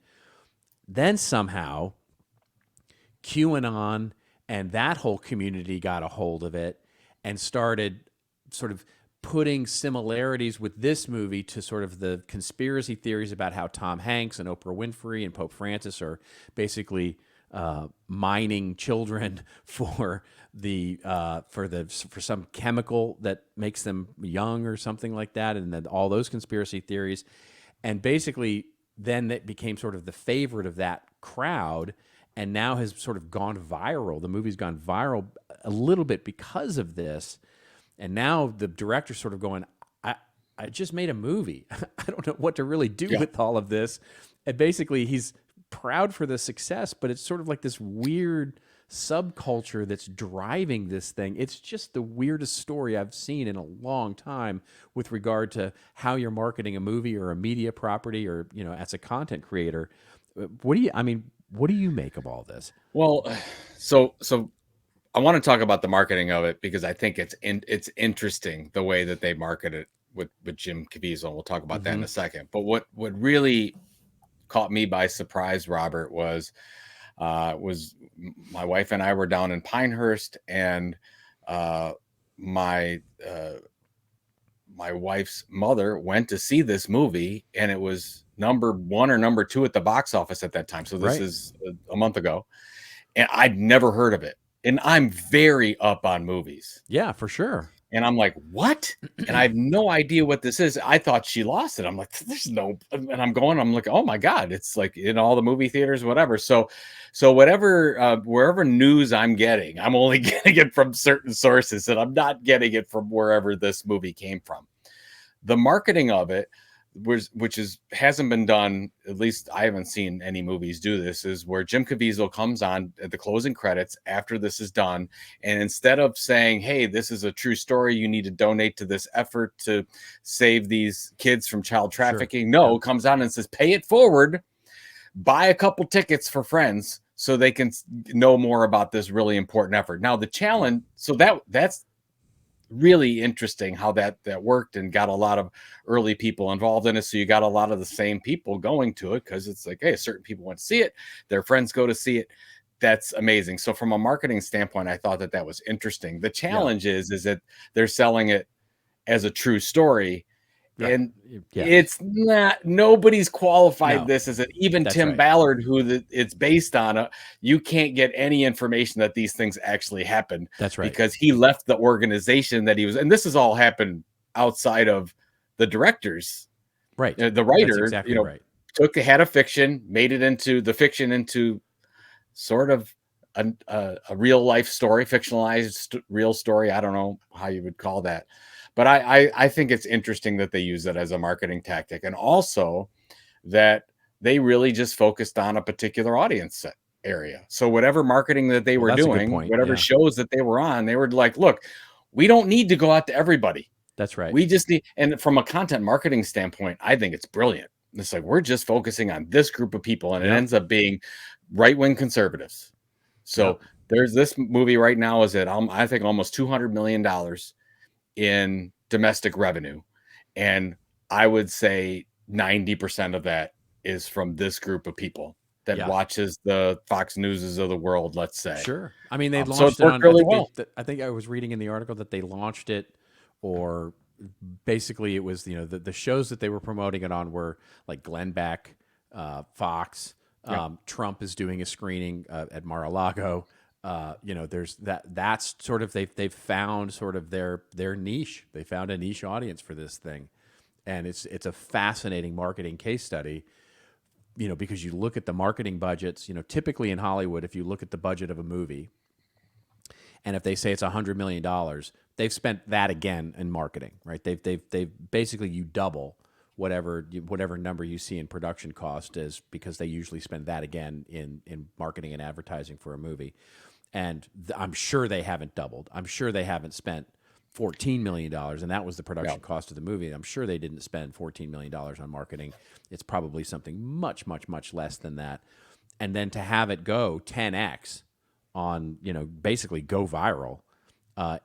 Speaker 2: then somehow QAnon and that whole community got a hold of it and started sort of putting similarities with this movie to sort of the conspiracy theories about how Tom Hanks and Oprah Winfrey and Pope Francis are basically mining children for some chemical that makes them young or something like that, and then all those conspiracy theories. And basically then it became sort of the favorite of that crowd, and now has sort of gone viral. The movie's gone viral a little bit because of this. And now the director's sort of going, I just made a movie. I don't know what to really do with all of this. And basically he's proud for the success, but it's sort of like this weird subculture that's driving this thing. It's just the weirdest story I've seen in a long time with regard to how you're marketing a movie or a media property, or, as a content creator. What do you make of all this?
Speaker 3: Well, so I want to talk about the marketing of it, because I think it's interesting the way that they market it with Jim Caviezel. We'll talk about that in a second. But what really caught me by surprise, Robert, was my wife and I were down in Pinehurst, and my wife's mother went to see this movie, and it was number 1 or number 2 at the box office at that time. So this is a month ago, and I'd never heard of it. And I'm very up on movies.
Speaker 2: Yeah, for sure.
Speaker 3: And I'm like, what? And I have no idea what this is. I thought she lost it. I'm like, there's no, and I'm like, oh my God, it's like in all the movie theaters, whatever. So whatever, wherever news I'm getting, I'm only getting it from certain sources, and I'm not getting it from wherever this movie came from. The marketing of it, hasn't been done, at least I haven't seen any movies do this, is where Jim Caviezel comes on at the closing credits after this is done, and instead of saying, hey, this is a true story, you need to donate to this effort to save these kids from child trafficking, comes on and says, pay it forward, buy a couple tickets for friends so they can know more about this really important effort. Now the challenge, so that's really interesting how that worked, and got a lot of early people involved in it. So you got a lot of the same people going to it, because it's like, hey, certain people want to see it, their friends go to see it. That's amazing. So from a marketing standpoint, I thought that was interesting. The challenge is that they're selling it as a true story. And it's not, nobody's qualified this as even Tim Ballard, who it's based on. You can't get any information that these things actually happened.
Speaker 2: That's right.
Speaker 3: Because he left the organization that he was, and this has all happened outside of the directors.
Speaker 2: Right.
Speaker 3: The writer,
Speaker 2: That's exactly
Speaker 3: had a fiction, made it into the fiction into sort of a real life story, fictionalized real story. I don't know how you would call that. But I think it's interesting that they use it as a marketing tactic, and also that they really just focused on a particular audience area. So whatever marketing that they were doing, whatever shows that they were on, they were like, look, we don't need to go out to everybody.
Speaker 2: That's right.
Speaker 3: We just need, and from a content marketing standpoint, I think it's brilliant. It's like, we're just focusing on this group of people, and it ends up being right-wing conservatives. So there's this movie right now is at, I think, almost $200 million. in domestic revenue. And I would say 90% of that is from this group of people that
Speaker 2: Yeah.
Speaker 3: watches the Fox Newses of the world, let's say.
Speaker 2: Sure. I mean, they
Speaker 3: So
Speaker 2: launched
Speaker 3: it's
Speaker 2: it
Speaker 3: worked
Speaker 2: on. I
Speaker 3: really
Speaker 2: think
Speaker 3: well.
Speaker 2: I think I was reading in the article that they launched it, or basically it was the shows that they were promoting it on were like Glenn Beck, Fox. Trump is doing a screening at Mar-a-Lago. There's that's sort of they've found sort of their niche. They found a niche audience for this thing, and it's a fascinating marketing case study. Because you look at the marketing budgets, typically in Hollywood, if you look at the budget of a movie, and if they say it's $100 million, they've spent that again in marketing, right? They've basically you double whatever number you see in production cost is, because they usually spend that again in marketing and advertising for a movie. And I'm sure they haven't doubled. I'm sure they haven't spent $14 million, and that was the production cost of the movie. I'm sure they didn't spend $14 million on marketing. It's probably something much, much, much less than that. And then to have it go 10x on, basically go viral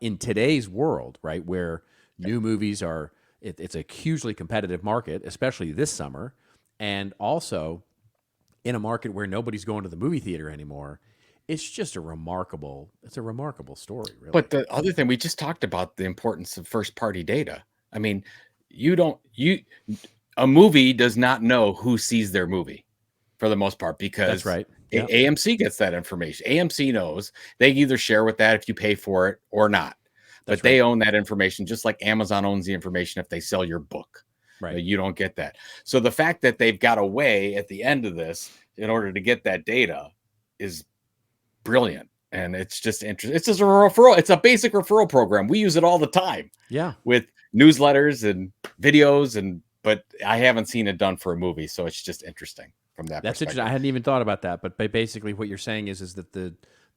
Speaker 2: in today's world, right, where new movies are, it's a hugely competitive market, especially this summer, and also in a market where nobody's going to the movie theater anymore. It's just a remarkable story, really.
Speaker 3: But the other thing, we just talked about the importance of first party data. I mean, a movie does not know who sees their movie for the most part, because
Speaker 2: That's right. Yep.
Speaker 3: AMC gets that information. AMC knows. They either share with that if you pay for it or not. But they own that information, just like Amazon owns the information if they sell your book.
Speaker 2: Right.
Speaker 3: You don't get that. So the fact that they've got a way at the end of this in order to get that data is brilliant. And it's just interesting. It's just a referral. It's a basic referral program. We use it all the time.
Speaker 2: Yeah.
Speaker 3: With newsletters and videos, but I haven't seen it done for a movie. So it's just interesting from that
Speaker 2: That's
Speaker 3: perspective.
Speaker 2: interesting. I hadn't even thought about that. But basically what you're saying is that the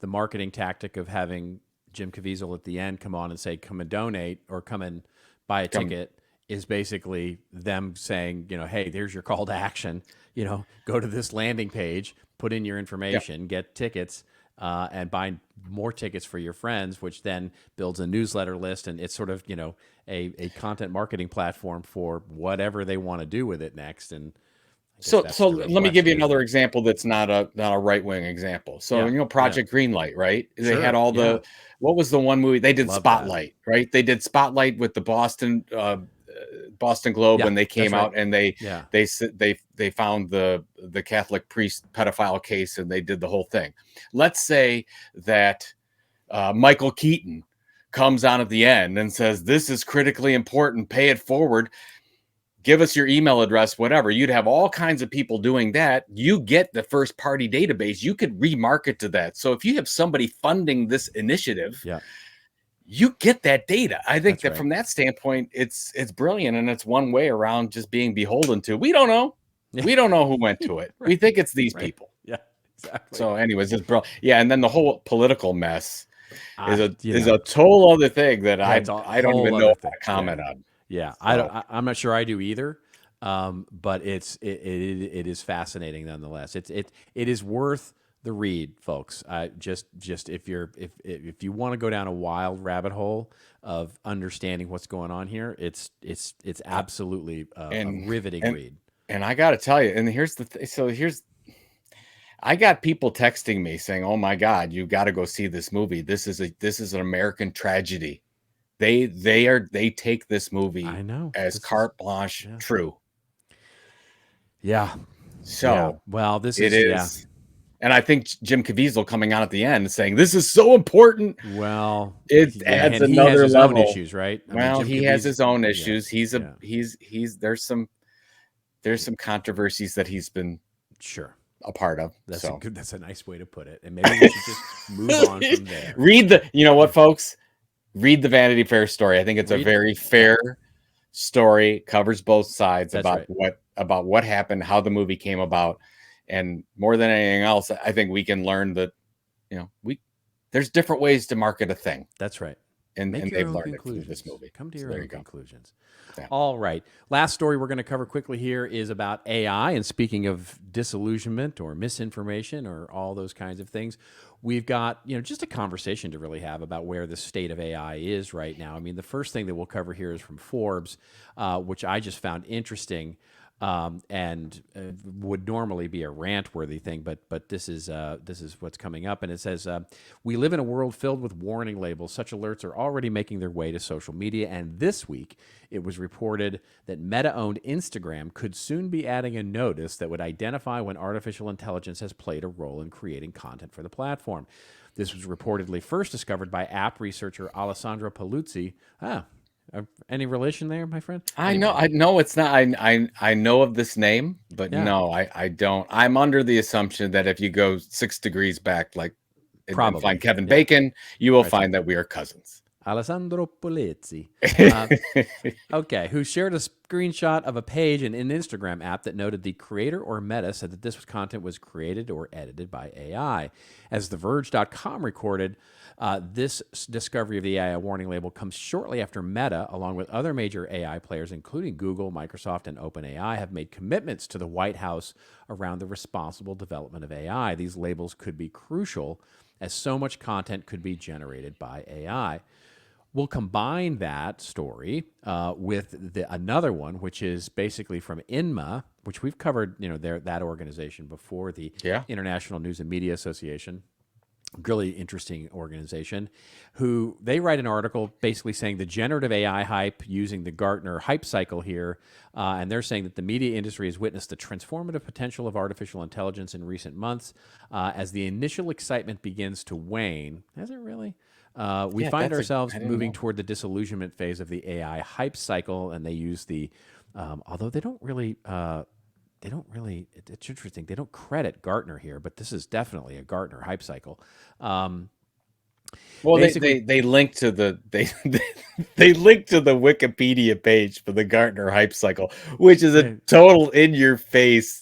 Speaker 2: marketing tactic of having Jim Caviezel at the end come on and say, come and donate or come and buy a ticket is basically them saying, hey, there's your call to action. Go to this landing page, put in your information, get tickets, and buy more tickets for your friends, which then builds a newsletter list. And it's sort of, a content marketing platform for whatever they want to do with it next. And
Speaker 3: so let me give you another example that's not a right-wing example. So, Project Greenlight, right? They had all what was the one movie? They did Spotlight, right? They did Spotlight with the Boston Globe when they came out, and they found the Catholic priest pedophile case, and they did the whole thing. Let's say that Michael Keaton comes on at the end and says, this is critically important, pay it forward, give us your email address, whatever. You'd have all kinds of people doing that. You get the first party database. You could remarket to that. So if you have somebody funding this initiative, you get that data. I think that from that standpoint, it's brilliant. And it's one way around just being beholden to, we don't know. We don't know who went to it. We think it's these people.
Speaker 2: Yeah, exactly.
Speaker 3: So anyways, it's brilliant. Yeah. And then the whole political mess is a total other thing that I don't even know how to comment on.
Speaker 2: Yeah, so. I'm not sure I do either, but it is fascinating nonetheless. It is worth the read, folks. Just if you want to go down a wild rabbit hole of understanding what's going on here, it's absolutely a riveting read.
Speaker 3: And I got to tell you, and here's I got people texting me saying, "Oh my God, you got to go see this movie. This is an American tragedy." They take this movie as carte blanche true.
Speaker 2: Yeah.
Speaker 3: So
Speaker 2: well, this
Speaker 3: is.
Speaker 2: Yeah.
Speaker 3: And I think Jim Caviezel coming on at the end saying this is so important.
Speaker 2: Well,
Speaker 3: it adds another
Speaker 2: he has his
Speaker 3: level.
Speaker 2: Own issues, right?
Speaker 3: He has his own issues. There's some controversies that he's been a part of.
Speaker 2: That's a nice way to put it. And maybe we should just move on from there.
Speaker 3: You know what, folks? Read the Vanity Fair story. I think it's a very fair story, covers both sides about what happened, how the movie came about, and more than anything else, I think we can learn that there's different ways to market a thing.
Speaker 2: That's right.
Speaker 3: and
Speaker 2: Make your
Speaker 3: they've
Speaker 2: own
Speaker 3: learned it through
Speaker 2: conclusions.
Speaker 3: this movie.
Speaker 2: Come to
Speaker 3: So
Speaker 2: your
Speaker 3: there
Speaker 2: own
Speaker 3: you go.
Speaker 2: conclusions.
Speaker 3: Yeah.
Speaker 2: All right. Last story we're going to cover quickly here is about AI. And speaking of disillusionment or misinformation or all those kinds of things, we've got, just a conversation to really have about where the state of AI is right now. I mean, the first thing that we'll cover here is from Forbes, which I just found interesting. And would normally be a rant-worthy thing, but this is what's coming up, and it says we live in a world filled with warning labels. Such alerts are already making their way to social media, and this week it was reported that Meta-owned Instagram could soon be adding a notice that would identify when artificial intelligence has played a role in creating content for the platform. This was reportedly first discovered by app researcher Alessandro Pulizzi. Any relation there, my friend?
Speaker 3: I know it's not. I know of this name, but
Speaker 2: Yeah.
Speaker 3: no, I don't. I'm under the assumption that if you go 6 degrees back, like and
Speaker 2: Probably.
Speaker 3: find Kevin
Speaker 2: Yeah.
Speaker 3: Bacon, you will find that we are cousins.
Speaker 2: Alessandro Pulizzi. Okay, who shared a screenshot of a page in an Instagram app that noted the creator or Meta said that this content was created or edited by AI. As TheVerge.com recorded, this discovery of the AI warning label comes shortly after Meta, along with other major AI players, including Google, Microsoft, and OpenAI, have made commitments to the White House around the responsible development of AI. These labels could be crucial as so much content could be generated by AI. We'll combine that story with another one, which is basically from INMA, which we've covered, that organization before, the International News and Media Association. Really interesting organization, who they write an article basically saying the generative AI hype using the Gartner hype cycle here, and they're saying that the media industry has witnessed the transformative potential of artificial intelligence in recent months. As the initial excitement begins to wane, has it really? We find ourselves moving toward the disillusionment phase of the AI hype cycle, and they use the, although they don't really, it's interesting. They don't credit Gartner here, but this is definitely a Gartner hype cycle.
Speaker 3: Well, they link to the they link to the Wikipedia page for the Gartner hype cycle, which is a total in your face.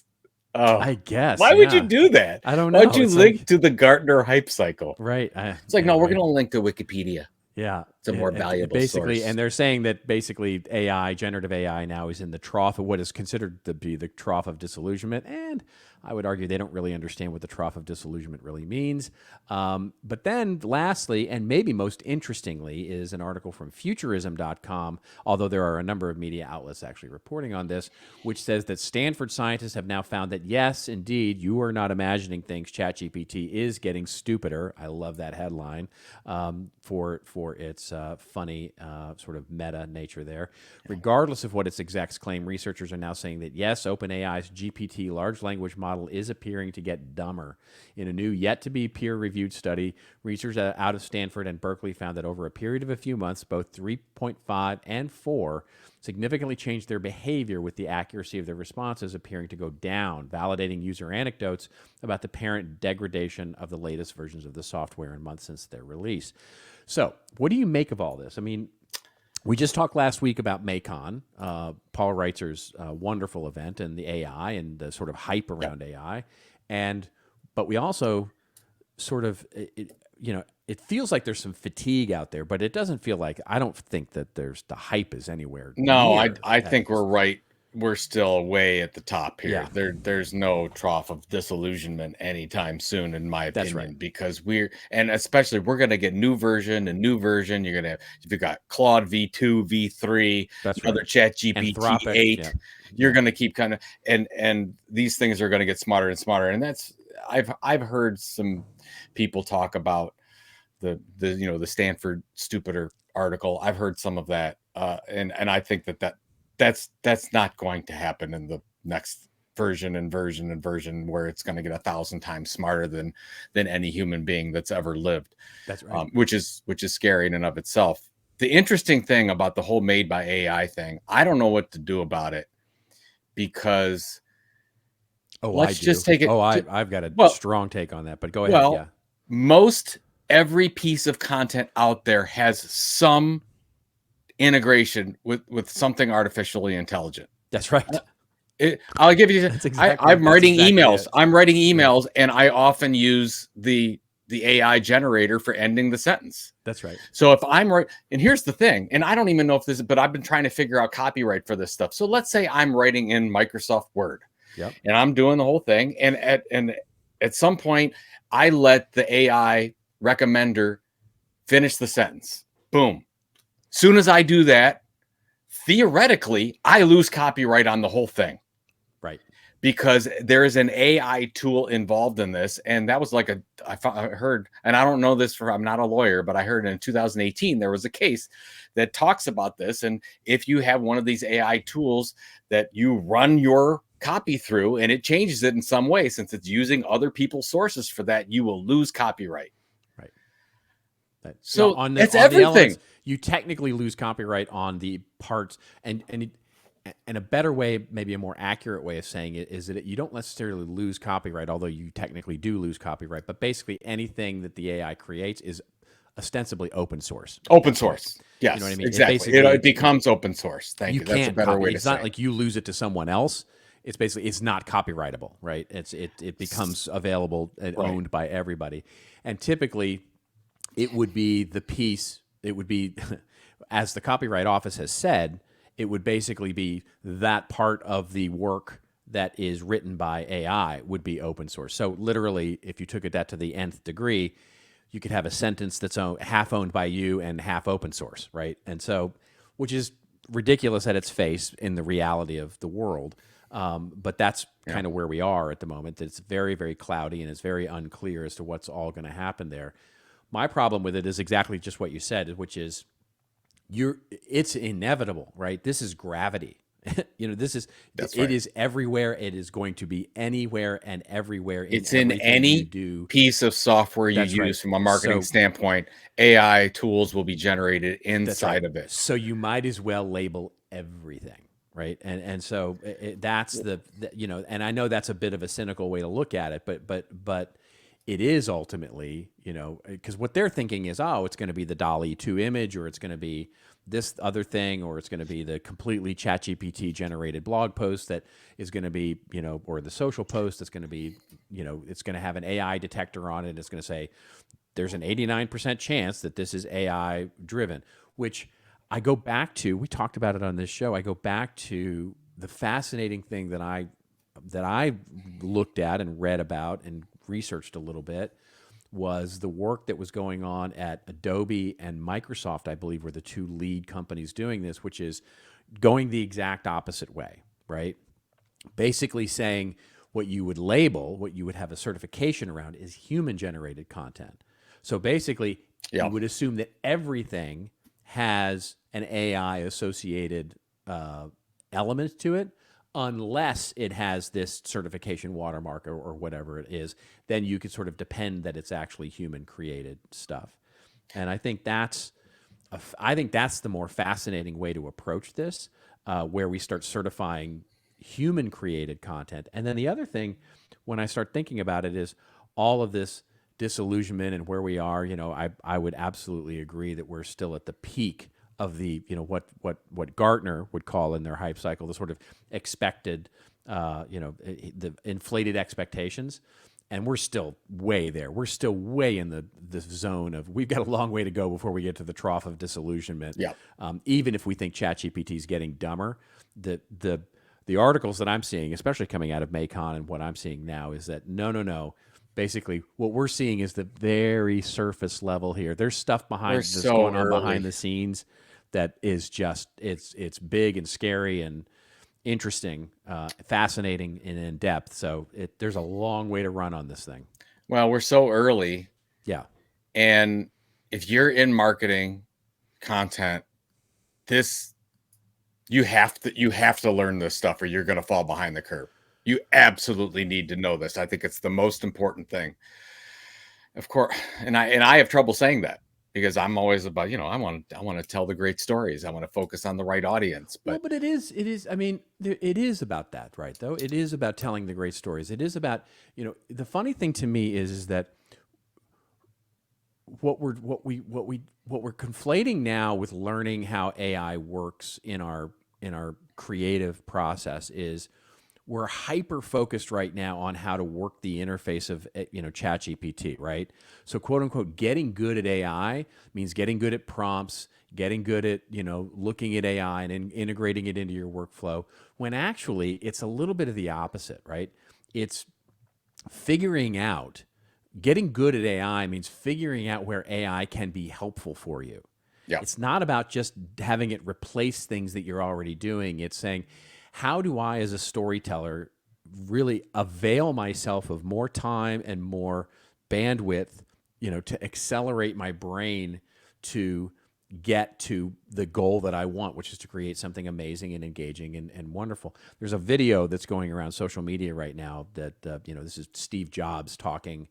Speaker 2: I guess.
Speaker 3: Why would you do that?
Speaker 2: I don't know.
Speaker 3: Why'd you link to the Gartner hype cycle?
Speaker 2: Right.
Speaker 3: It's like, no, we're going to link to Wikipedia.
Speaker 2: Yeah.
Speaker 3: It's a more valuable source.
Speaker 2: And they're saying that basically AI, generative AI now is in the trough of what is considered to be the trough of disillusionment. And I would argue they don't really understand what the trough of disillusionment really means. But then lastly, and maybe most interestingly, is an article from futurism.com, although there are a number of media outlets actually reporting on this, which says that Stanford scientists have now found that, yes, indeed, you are not imagining things. ChatGPT is getting stupider. I love that headline for its funny sort of meta nature there. Regardless of what its execs claim, researchers are now saying that, yes, OpenAI's GPT large language model is appearing to get dumber. In a new, yet-to-be peer-reviewed study, researchers out of Stanford and Berkeley found that over a period of a few months, both 3.5 and 4 significantly changed their behavior, with the accuracy of their responses appearing to go down, validating user anecdotes about the apparent degradation of the latest versions of the software in months since their release. So, what do you make of all this? I mean, we just talked last week about MACON, Paul Reitzer's wonderful event, and the AI and the sort of hype around AI. But we also sort of, it feels like there's some fatigue out there, but it doesn't feel like, I don't think that the hype is anywhere.
Speaker 3: No, I think we're right. We're still way at the top here.
Speaker 2: Yeah.
Speaker 3: There's no trough of disillusionment anytime soon, in my opinion.
Speaker 2: That's right.
Speaker 3: Because especially we're going to get new version. You're going to have, if you got Claude V2, V3, another Chat GPT 8, you're going to keep kind of, and these things are going to get smarter and smarter. And that's, I've heard some people talk about the Stanford stupider article. I've heard some of that. And I think that's not going to happen in the next version where it's going to get 1,000 times smarter than any human being that's ever lived.
Speaker 2: That's right.
Speaker 3: Which is scary in and of itself. The interesting thing about the whole made by AI thing, I don't know what to do about it, because let's just take it.
Speaker 2: I've got a strong take on that, but go ahead.
Speaker 3: Most every piece of content out there has some integration with something artificially intelligent.
Speaker 2: That's right.
Speaker 3: I'll give you. I'm writing emails. And I often use the the AI generator for ending the sentence.
Speaker 2: That's right.
Speaker 3: So if I'm right, and here's the thing, and I don't even know if this is, but I've been trying to figure out copyright for this stuff. So let's say I'm writing in Microsoft Word,
Speaker 2: Yep.
Speaker 3: and I'm doing the whole thing, and at some point I let the AI recommender finish the sentence. Boom. Soon as I do that, theoretically, I lose copyright on the whole thing.
Speaker 2: Right.
Speaker 3: Because there is an AI tool involved in this. And that was like I heard, and I don't know this I'm not a lawyer, but I heard in 2018, there was a case that talks about this. And if you have one of these AI tools that you run your copy through and it changes it in some way, since it's using other people's sources for that, you will lose copyright.
Speaker 2: Right.
Speaker 3: So
Speaker 2: on
Speaker 3: it's
Speaker 2: on
Speaker 3: everything.
Speaker 2: The elements, you technically lose copyright on the parts, and a better way, maybe a more accurate way of saying it, is that you don't necessarily lose copyright, although you technically do lose copyright. But basically, anything that the AI creates is ostensibly open source.
Speaker 3: Open source. Yes,
Speaker 2: you know what I mean?
Speaker 3: Exactly. It becomes open source. Thank you. That's a better way to say it.
Speaker 2: It's not like you lose it to someone else. It's basically, it's not copyrightable, right? It becomes available and owned by everybody. And typically, it would be the piece, it would be, as the Copyright Office has said, it would basically be that part of the work that is written by AI would be open source. So literally, if you took that to the nth degree, you could have a sentence that's half owned by you and half open source, right? And so, which is ridiculous at its face in the reality of the world. But that's kind of where we are at the moment. It's very, very cloudy and it's very unclear as to what's all going to happen there. My problem with it is exactly just what you said, which is it's inevitable, right? This is gravity. It is everywhere. It is going to be anywhere and everywhere.
Speaker 3: It's in any piece of software you use from a marketing standpoint. AI tools will be generated inside of it.
Speaker 2: So you might as well label everything, right? And so that's and I know that's a bit of a cynical way to look at it, but it is ultimately, because what they're thinking is, it's going to be the DALL-E 2 image, or it's going to be this other thing, or it's going to be the completely ChatGPT generated blog post that is going to be, or the social post that's going to be, it's going to have an AI detector on it. It's going to say there's an 89% chance that this is AI driven, which I go back to, we talked about it on this show. I go back to the fascinating thing that I looked at and read about and researched a little bit was the work that was going on at Adobe and Microsoft, I believe, were the two lead companies doing this, which is going the exact opposite way, right? Basically saying what you would label, what you would have a certification around is human-generated content. So basically, you would assume that everything has an AI-associated element to it, unless it has this certification watermark or whatever it is. Then you could sort of depend that it's actually human-created stuff. And I think that's the more fascinating way to approach this, where we start certifying human-created content. And then the other thing, when I start thinking about it, is all of this disillusionment and where we are. I would absolutely agree that we're still at the peak of the, what Gartner would call in their hype cycle, the sort of expected, the inflated expectations. And we're still way there. We're still way in the zone of, we've got a long way to go before we get to the trough of disillusionment.
Speaker 3: Yeah.
Speaker 2: Even if we think ChatGPT is getting dumber, the articles that I'm seeing, especially coming out of Macon and what I'm seeing now, is that no. Basically, what we're seeing is the very surface level here. There's stuff going on behind the scenes that is just, it's big and scary and interesting, fascinating and in depth. So there's a long way to run on this thing.
Speaker 3: Well, we're so early.
Speaker 2: Yeah.
Speaker 3: And if you're in marketing content, you have to learn this stuff or you're going to fall behind the curve. You absolutely need to know this. I think it's the most important thing. Of course, and I have trouble saying that because I'm always about, I want to tell the great stories. I want to focus on the right audience.
Speaker 2: But it is. I mean, it is about that, right? Though it is about telling the great stories. It is about, the funny thing to me is that what we're conflating now with learning how AI works in our creative process is we're hyper focused right now on how to work the interface of ChatGPT, right? So quote unquote, getting good at AI means getting good at prompts, getting good at looking at AI and integrating it into your workflow. When actually it's a little bit of the opposite, right? It's figuring out. Getting good at AI means figuring out where AI can be helpful for you.
Speaker 3: Yeah.
Speaker 2: It's not about just having it replace things that you're already doing. It's saying, how do I, as a storyteller, really avail myself of more time and more bandwidth, to accelerate my brain to get to the goal that I want, which is to create something amazing and engaging and wonderful. There's a video that's going around social media right now that, this is Steve Jobs talking,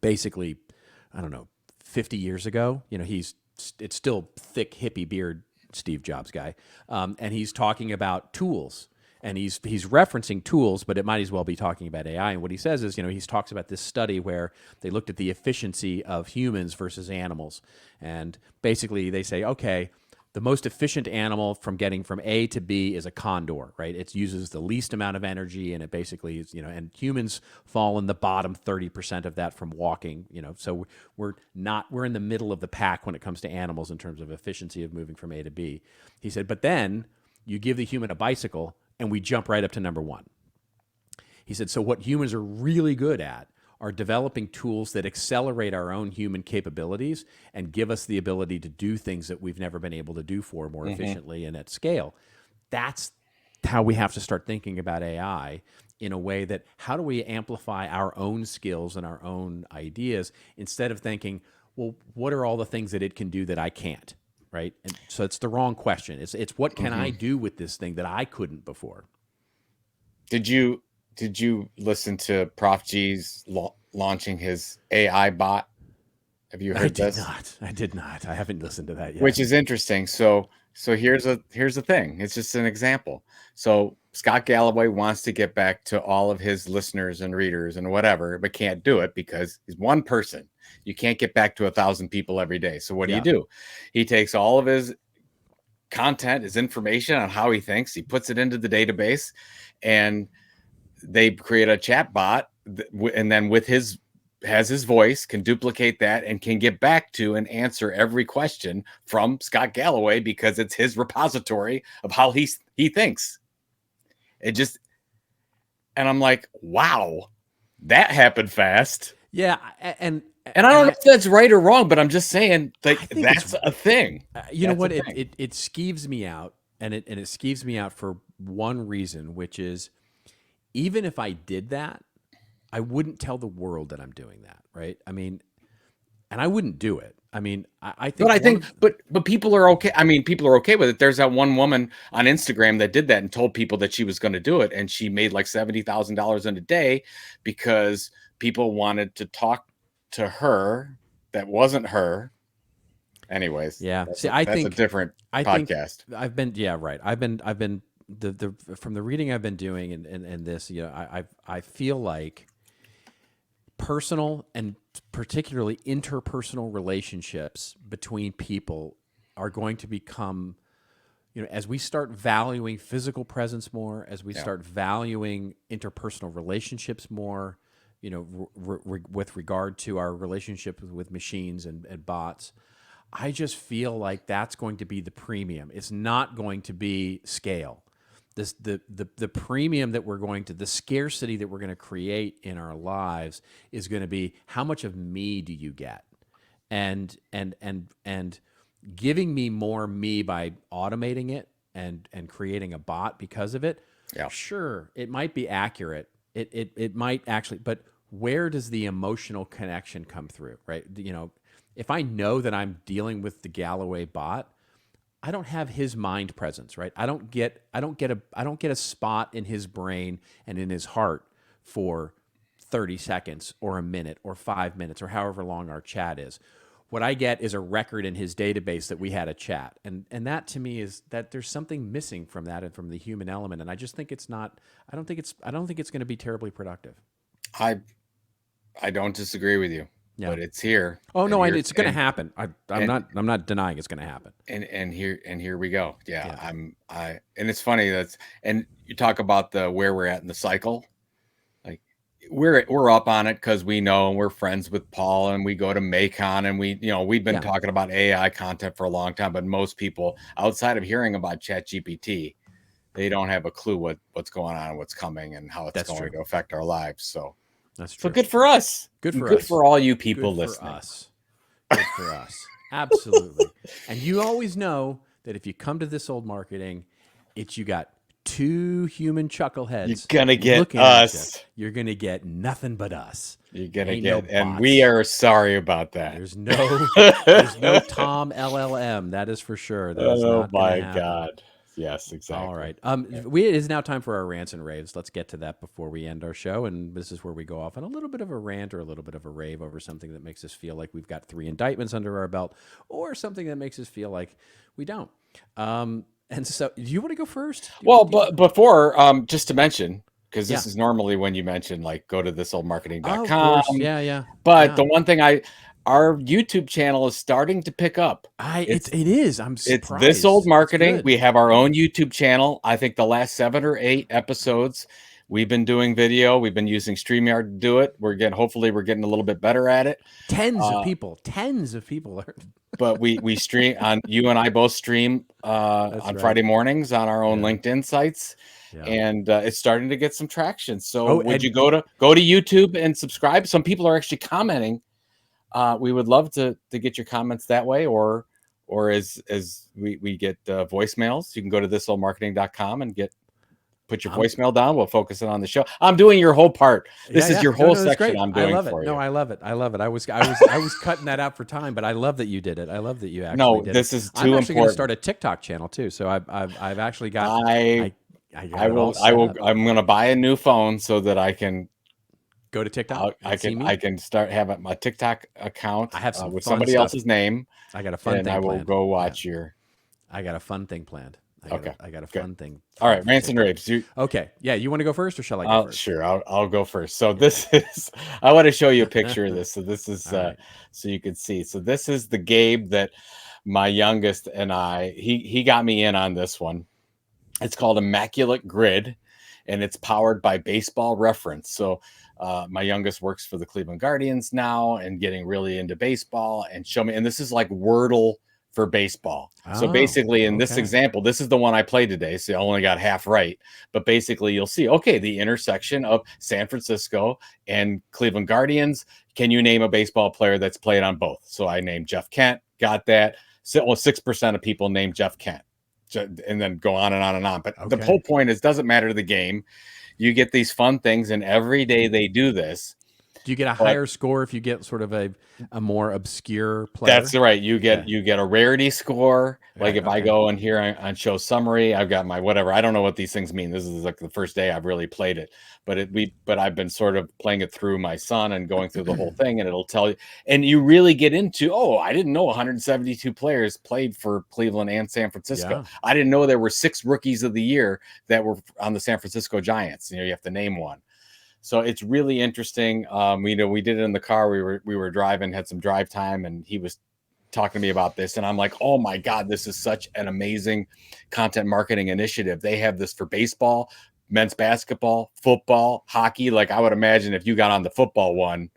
Speaker 2: basically, I don't know, 50 years ago. It's still thick hippie beard Steve Jobs guy, and he's talking about tools, and he's referencing tools, but it might as well be talking about AI. And what he says is, he talks about this study where they looked at the efficiency of humans versus animals, and basically they say, okay, the most efficient animal from getting from A to B is a condor, right? It uses the least amount of energy, and it basically is, and humans fall in the bottom 30% of that from walking, so we're in the middle of the pack when it comes to animals in terms of efficiency of moving from A to B. He said, but then you give the human a bicycle and we jump right up to number one. He said, so what humans are really good at are developing tools that accelerate our own human capabilities and give us the ability to do things that we've never been able to do more efficiently and at scale. That's how we have to start thinking about AI, in a way that, how do we amplify our own skills and our own ideas, instead of thinking, well, what are all the things that it can do that I can't, right? And so it's the wrong question. It's what can I do with this thing that I couldn't before?
Speaker 3: Did you listen to Prof G's launching his AI bot? Have you heard this?
Speaker 2: I did not. I haven't listened to that yet.
Speaker 3: Which is interesting. So here's the thing. It's just an example. So Scott Galloway wants to get back to all of his listeners and readers and whatever, but can't do it because he's one person. You can't get back to 1,000 people every day. So what do you do? He takes all of his content, his information on how he thinks, he puts it into the database, and they create a chat bot, and then has his voice, can duplicate that, and can get back to and answer every question from Scott Galloway, because it's his repository of how he thinks. And I'm like, wow, that happened fast.
Speaker 2: Yeah. And
Speaker 3: I don't know if that's right or wrong, but I'm just saying, like, that's a thing.
Speaker 2: You know what? It skeeves me out, and it skeeves me out for one reason, which is, even if I did that, I wouldn't tell the world that I'm doing that, right? I mean, and I wouldn't do it. I mean, I think,
Speaker 3: but people are okay. I mean, people are okay with it. There's that one woman on Instagram that did that and told people that she was going to do it, and she made like $70,000 in a day because people wanted to talk to her that wasn't her. Anyways,
Speaker 2: yeah.
Speaker 3: That's
Speaker 2: a
Speaker 3: different podcast.
Speaker 2: I've been from the reading I've been doing and this, I feel like personal and particularly interpersonal relationships between people are going to become, as we start valuing physical presence more, as we start valuing interpersonal relationships more, with regard to our relationship with machines and bots, I just feel like that's going to be the premium. It's not going to be scale. The premium that the scarcity that we're going to create in our lives is going to be, how much of me do you get? And giving me more me by automating it and creating a bot because of it.
Speaker 3: Yeah.
Speaker 2: Sure, it might be accurate. It might actually, but where does the emotional connection come through, right? If I know that I'm dealing with the Galloway bot, I don't have his mind presence, right? I don't get a spot in his brain and in his heart for 30 seconds or a minute or 5 minutes or however long our chat is. What I get is a record in his database that we had a chat. And that to me is that there's something missing from that and from the human element. And I just think I don't think it's going to be terribly productive.
Speaker 3: I don't disagree with you. but it's here.
Speaker 2: Oh no,
Speaker 3: And
Speaker 2: it's going to happen. I'm not denying it's going to happen.
Speaker 3: And here we go. Yeah, and it's funny and you talk about where we're at in the cycle. Like we're up on it because we know, and we're friends with Paul, and we go to Macon, and we've been talking about AI content for a long time, but most people outside of hearing about ChatGPT, they don't have a clue what's going on, what's coming, and how it's going to affect our lives. So
Speaker 2: that's true.
Speaker 3: So good for us.
Speaker 2: Good for us.
Speaker 3: For all you people
Speaker 2: good
Speaker 3: listening.
Speaker 2: For us. Good for us. Absolutely. And you always know that if you come to This Old Marketing, you got two human chuckleheads.
Speaker 3: You're gonna get us.
Speaker 2: You're gonna get nothing but us.
Speaker 3: You're gonna and we are sorry about that.
Speaker 2: There's no Tom LLM. That is for sure. That is not
Speaker 3: my
Speaker 2: happen.
Speaker 3: God. Yes, exactly.
Speaker 2: All right. It is now time for our rants and raves. Let's get to that before we end our show. And this is where we go off on a little bit of a rant or a little bit of a rave over something that makes us feel like we've got 3 indictments under our belt, or something that makes us feel like we don't. And so, do you want to go first?
Speaker 3: But before, just to mention, because this is normally when you mention, like, go to thisoldmarketing.com.
Speaker 2: Yeah.
Speaker 3: But the one thing our YouTube channel is starting to pick up.
Speaker 2: It is. I'm surprised.
Speaker 3: It's This Old Marketing. We have our own YouTube channel. I think the last 7 or 8 episodes, we've been doing video. We've been using StreamYard to do it. Hopefully we're getting a little bit better at it.
Speaker 2: Tens of people are.
Speaker 3: But we stream on. You and I both stream on Friday mornings on our own LinkedIn sites. Yeah. And it's starting to get some traction. So would you go to YouTube and subscribe? Some people are actually commenting. We would love to get your comments that way, or as we get voicemails. You can go to thisoldmarketing.com and put your voicemail down. We'll focus it on the show. I'm doing your whole part. This is your whole section. I'm doing for you.
Speaker 2: No, I love it. I was cutting that out for time, but I love that you did it. I love that you actually did
Speaker 3: this
Speaker 2: it.
Speaker 3: Is too important.
Speaker 2: I'm actually going to start a TikTok channel too. So I've actually got.
Speaker 3: I'm going to buy a new phone so that I can
Speaker 2: go to TikTok.
Speaker 3: I can start having my TikTok account.
Speaker 2: I have some
Speaker 3: with somebody else's name.
Speaker 2: I got a fun thing planned.
Speaker 3: I will go watch your.
Speaker 2: I got a fun thing planned. I got a fun thing.
Speaker 3: All right, rants and raves.
Speaker 2: Okay, yeah. You want to go first, or shall I go first?
Speaker 3: Sure, I'll go first. So this is. I want to show you a picture of this. So this is so you can see. So this is the Gabe that my youngest and I. He got me in on this one. It's called Immaculate Grid, and it's powered by Baseball Reference. So my youngest works for the Cleveland Guardians now and getting really into baseball, and and this is like Wordle for baseball. So basically in this example, this is the one I played today. So I only got half right, but basically you'll see, the intersection of San Francisco and Cleveland Guardians. Can you name a baseball player that's played on both? So I named Jeff Kent, got that. So 6% of people named Jeff Kent. And then go on and on and on. But the whole point is, doesn't matter the game. You get these fun things, and every day they do this.
Speaker 2: Do you get a higher score if you get sort of a more obscure player?
Speaker 3: That's right. You get a rarity score. Like if I go in here on show summary, I've got my whatever. I don't know what these things mean. This is like the first day I've really played it. But I've been sort of playing it through my son and going through the whole thing, and it'll tell you. And you really get into, I didn't know 172 players played for Cleveland and San Francisco. Yeah. I didn't know there were 6 rookies of the year that were on the San Francisco Giants. You have to name one. So it's really interesting. We did it in the car. We were driving, had some drive time, and he was talking to me about this. And I'm like, oh my God, this is such an amazing content marketing initiative. They have this for baseball, men's basketball, football, hockey. Like I would imagine if you got on the football one,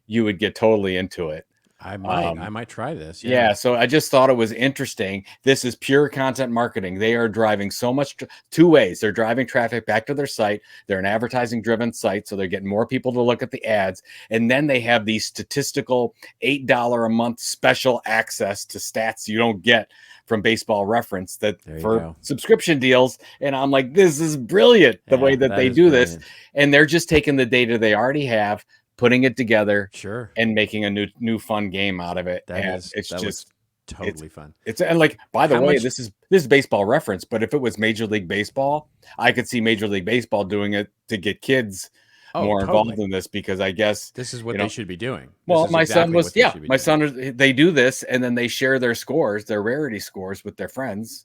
Speaker 3: you would get totally into it.
Speaker 2: I might try this.
Speaker 3: Yeah. So I just thought it was interesting. This is pure content marketing. They are driving so much 2 ways. They're driving traffic back to their site. They're an advertising driven site. So they're getting more people to look at the ads. And then they have these statistical $8 a month special access to stats you don't get from Baseball Reference for subscription deals. And I'm like, this is brilliant the way that they do this. And they're just taking the data they already have, putting it together, and making a new fun game out of it. It's just
Speaker 2: totally fun.
Speaker 3: And like, by the way, this is Baseball Reference, but if it was Major League Baseball, I could see Major League Baseball doing it to get kids more involved in this, because I guess
Speaker 2: this is what they should be doing.
Speaker 3: Well, my son they do this, and then they share their scores, their rarity scores, with their friends.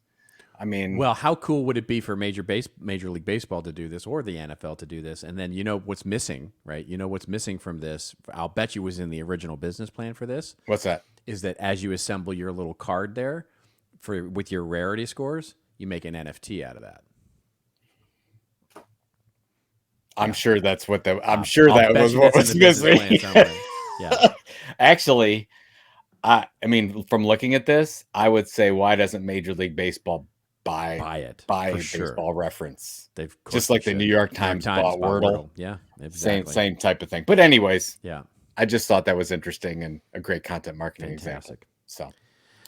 Speaker 3: I mean,
Speaker 2: Well, how cool would it be for Major League Baseball to do this, or the NFL to do this? And then what's missing, right? What's missing from this? I'll bet you was in the original business plan for this.
Speaker 3: what's that?
Speaker 2: Is that as you assemble your little card there with your rarity scores, you make an NFT out of that.
Speaker 3: I'm sure that's what that. I'm
Speaker 2: I'll
Speaker 3: sure that
Speaker 2: bet
Speaker 3: was
Speaker 2: you
Speaker 3: what
Speaker 2: that's
Speaker 3: was
Speaker 2: in the business
Speaker 3: missing.
Speaker 2: plan somewhere. Yeah.
Speaker 3: Actually, I mean, from looking at this, I would say, why doesn't Major League Baseball buy
Speaker 2: for sure.
Speaker 3: Baseball Reference?
Speaker 2: They've
Speaker 3: Just like the New York Times bought Wordle.
Speaker 2: Yeah, exactly.
Speaker 3: Same type of thing. But anyways,
Speaker 2: Yeah,
Speaker 3: I just thought that was interesting and a great content marketing example. So,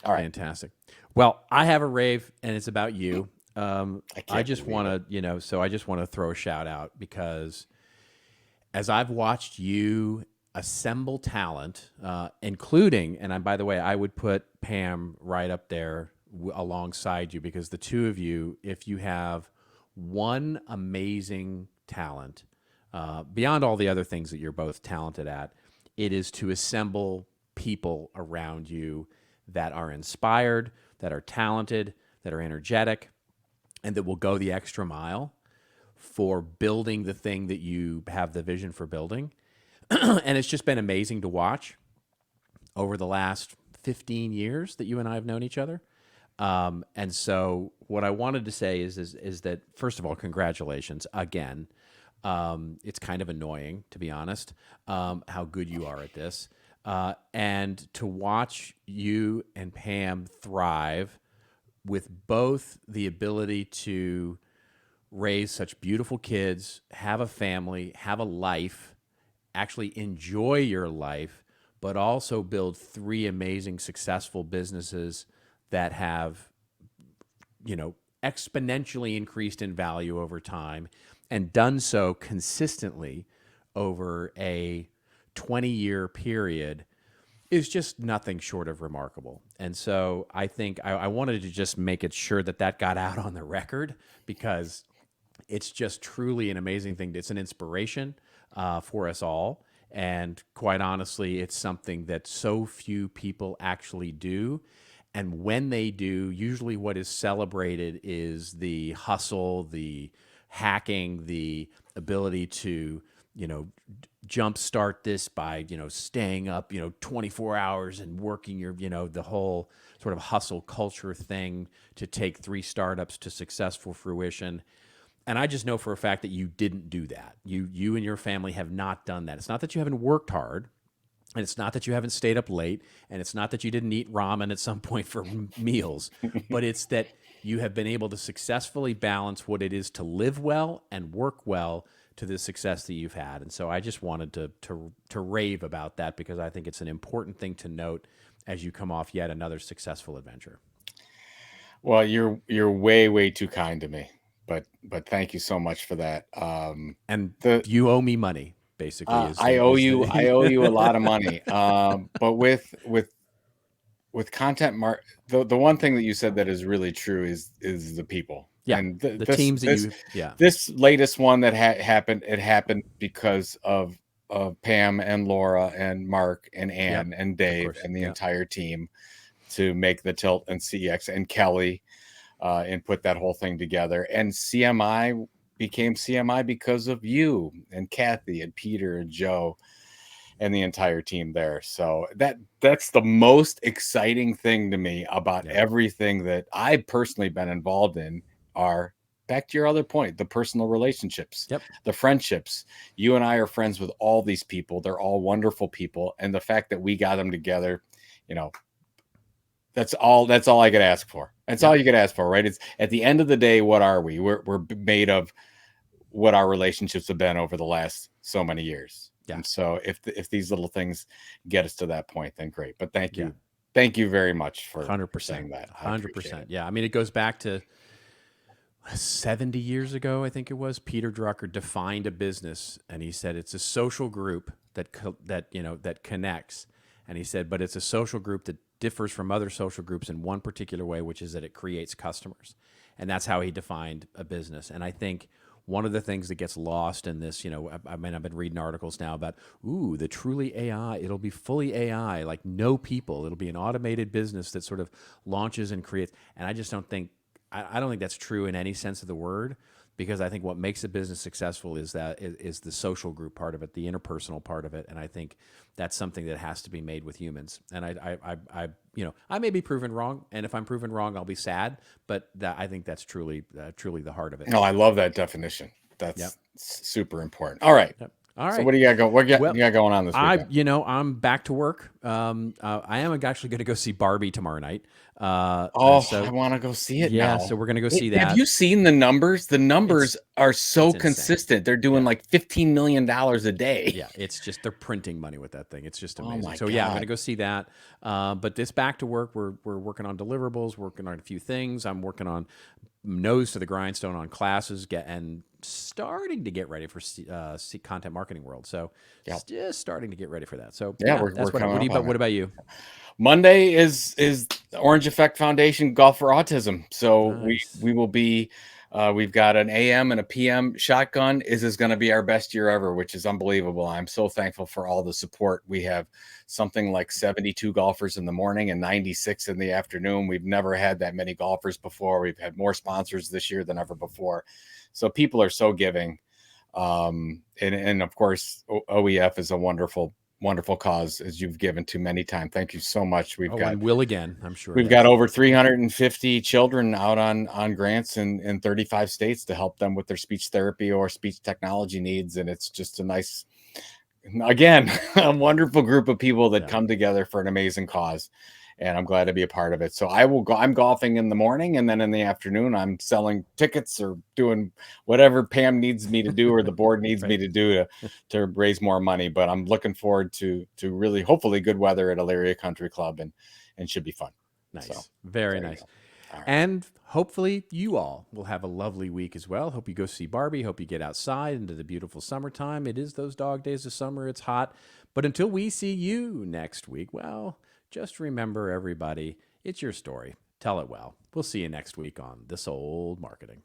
Speaker 3: all right.
Speaker 2: Fantastic. Well, I have a rave, and it's about you. I just want to, so I just want to throw a shout out because as I've watched you assemble talent, including, and by the way, I would put Pam right up there alongside you, because the two of you, if you have one amazing talent, beyond all the other things that you're both talented at, it is to assemble people around you that are inspired, that are talented, that are energetic, and that will go the extra mile for building the thing that you have the vision for building. And it's just been amazing to watch over the last 15 years that you and I have known each other. And so what I wanted to say is that, first of all, congratulations again. It's kind of annoying, to be honest, how good you are at this. And to watch you and Pam thrive with both the ability to raise such beautiful kids, have a family, have a life, actually enjoy your life, but also build three amazing, successful businesses that have, exponentially increased in value over time, and done so consistently over a 20-year period, is just nothing short of remarkable. And so I think I wanted to just make it sure that got out on the record, because it's just truly an amazing thing. It's an inspiration for us all. And quite honestly, it's something that so few people actually do. And when they do, usually what is celebrated is the hustle, the hacking, the ability to, jumpstart this by, staying up, 24 hours and working your, the whole sort of hustle culture thing to take 3 startups to successful fruition. And I just know for a fact that you didn't do that. You and your family have not done that. It's not that you haven't worked hard, and it's not that you haven't stayed up late, and it's not that you didn't eat ramen at some point for meals, but it's that you have been able to successfully balance what it is to live well and work well to the success that you've had. And so I just wanted to rave about that, because I think it's an important thing to note as you come off yet another successful adventure.
Speaker 3: Well, you're way too kind to me, but thank you so much for that.
Speaker 2: And you owe me money, basically.
Speaker 3: I owe you a lot of money. But with content the one thing that you said that is really true is the people.
Speaker 2: Yeah,
Speaker 3: and
Speaker 2: the teams that
Speaker 3: this latest one that happened, it happened because of Pam and Laura and Mark and Ann and Dave and the entire team to make the Tilt and CX, and Kelly and put that whole thing together. And CMI became CMI because of you and Kathy and Peter and Joe and the entire team there. So that's the most exciting thing to me about everything that I've personally been involved in, are, back to your other point, the personal relationships, the friendships. You and I are friends with all these people. They're all wonderful people. And the fact that we got them together, that's all I could ask for. That's all you could ask for, right? It's at the end of the day, what are we? We're made of what our relationships have been over the last so many years. Yeah. And so if these little things get us to that point, then great. But thank you. Thank you very much for
Speaker 2: 100%
Speaker 3: saying that.
Speaker 2: 100%. Yeah. I mean, it goes back to 70 years ago, I think it was. Peter Drucker defined a business, and he said it's a social group that connects. And he said, but it's a social group that differs from other social groups in one particular way, which is that it creates customers. And that's how he defined a business. And I think one of the things that gets lost in this, I've been reading articles now about, the truly AI, it'll be fully AI, like no people. It'll be an automated business that sort of launches and creates. And I just don't think I don't think that's true in any sense of the word, because I think what makes a business successful is the social group part of it, the interpersonal part of it, and I think that's something that has to be made with humans. And I may be proven wrong, and if I'm proven wrong, I'll be sad. But I think that's truly the heart of it.
Speaker 3: No, I love that definition. That's
Speaker 2: Yep.
Speaker 3: super important. All right.
Speaker 2: Yep. All
Speaker 3: So
Speaker 2: right.
Speaker 3: what do you got going? What
Speaker 2: Well,
Speaker 3: you got going on this weekend?
Speaker 2: I'm back to work. I am actually going to go see Barbie tomorrow night.
Speaker 3: I want to go see it
Speaker 2: Yeah,
Speaker 3: now.
Speaker 2: so we're going to go see that.
Speaker 3: Have you seen the numbers? The numbers are so
Speaker 2: it's insane.
Speaker 3: consistent. They're doing like $15 million a day.
Speaker 2: Yeah, it's just they're printing money with that thing. It's just amazing.
Speaker 3: my
Speaker 2: So yeah, I'm
Speaker 3: God.
Speaker 2: going to go see that. But this back to work, we're working on deliverables, working on a few things. I'm working on nose to the grindstone on classes, and starting to get ready for content marketing world. So just starting to get ready for that. So
Speaker 3: we're
Speaker 2: that's
Speaker 3: coming up on
Speaker 2: what about you?
Speaker 3: Monday is Orange Effect Foundation Golf for Autism. So
Speaker 2: Nice.
Speaker 3: we will be we've got an AM and a PM shotgun. Is going to be our best year ever, which is unbelievable. I'm so thankful for all the support. We have something like 72 golfers in the morning and 96 in the afternoon. We've never had that many golfers before. We've had more sponsors this year than ever before. So people are so giving. And of course, OEF is a wonderful cause, as you've given to many times. Thank you so much.
Speaker 2: And will again, I'm sure.
Speaker 3: We've got over 350 children out on grants in 35 states to help them with their speech therapy or speech technology needs. And it's just a nice, again, a wonderful group of people that come together for an amazing cause. And I'm glad to be a part of it. So I'm golfing in the morning, and then in the afternoon, I'm selling tickets or doing whatever Pam needs me to do or the board needs me to do to raise more money. But I'm looking forward to really, hopefully, good weather at Elyria Country Club, and should be fun.
Speaker 2: Nice.
Speaker 3: So,
Speaker 2: very nice. Right. And hopefully you all will have a lovely week as well. Hope you go see Barbie. Hope you get outside into the beautiful summertime. It is those dog days of summer. It's hot. But until we see you next week, well, just remember, everybody, it's your story. Tell it well. We'll see you next week on This Old Marketing.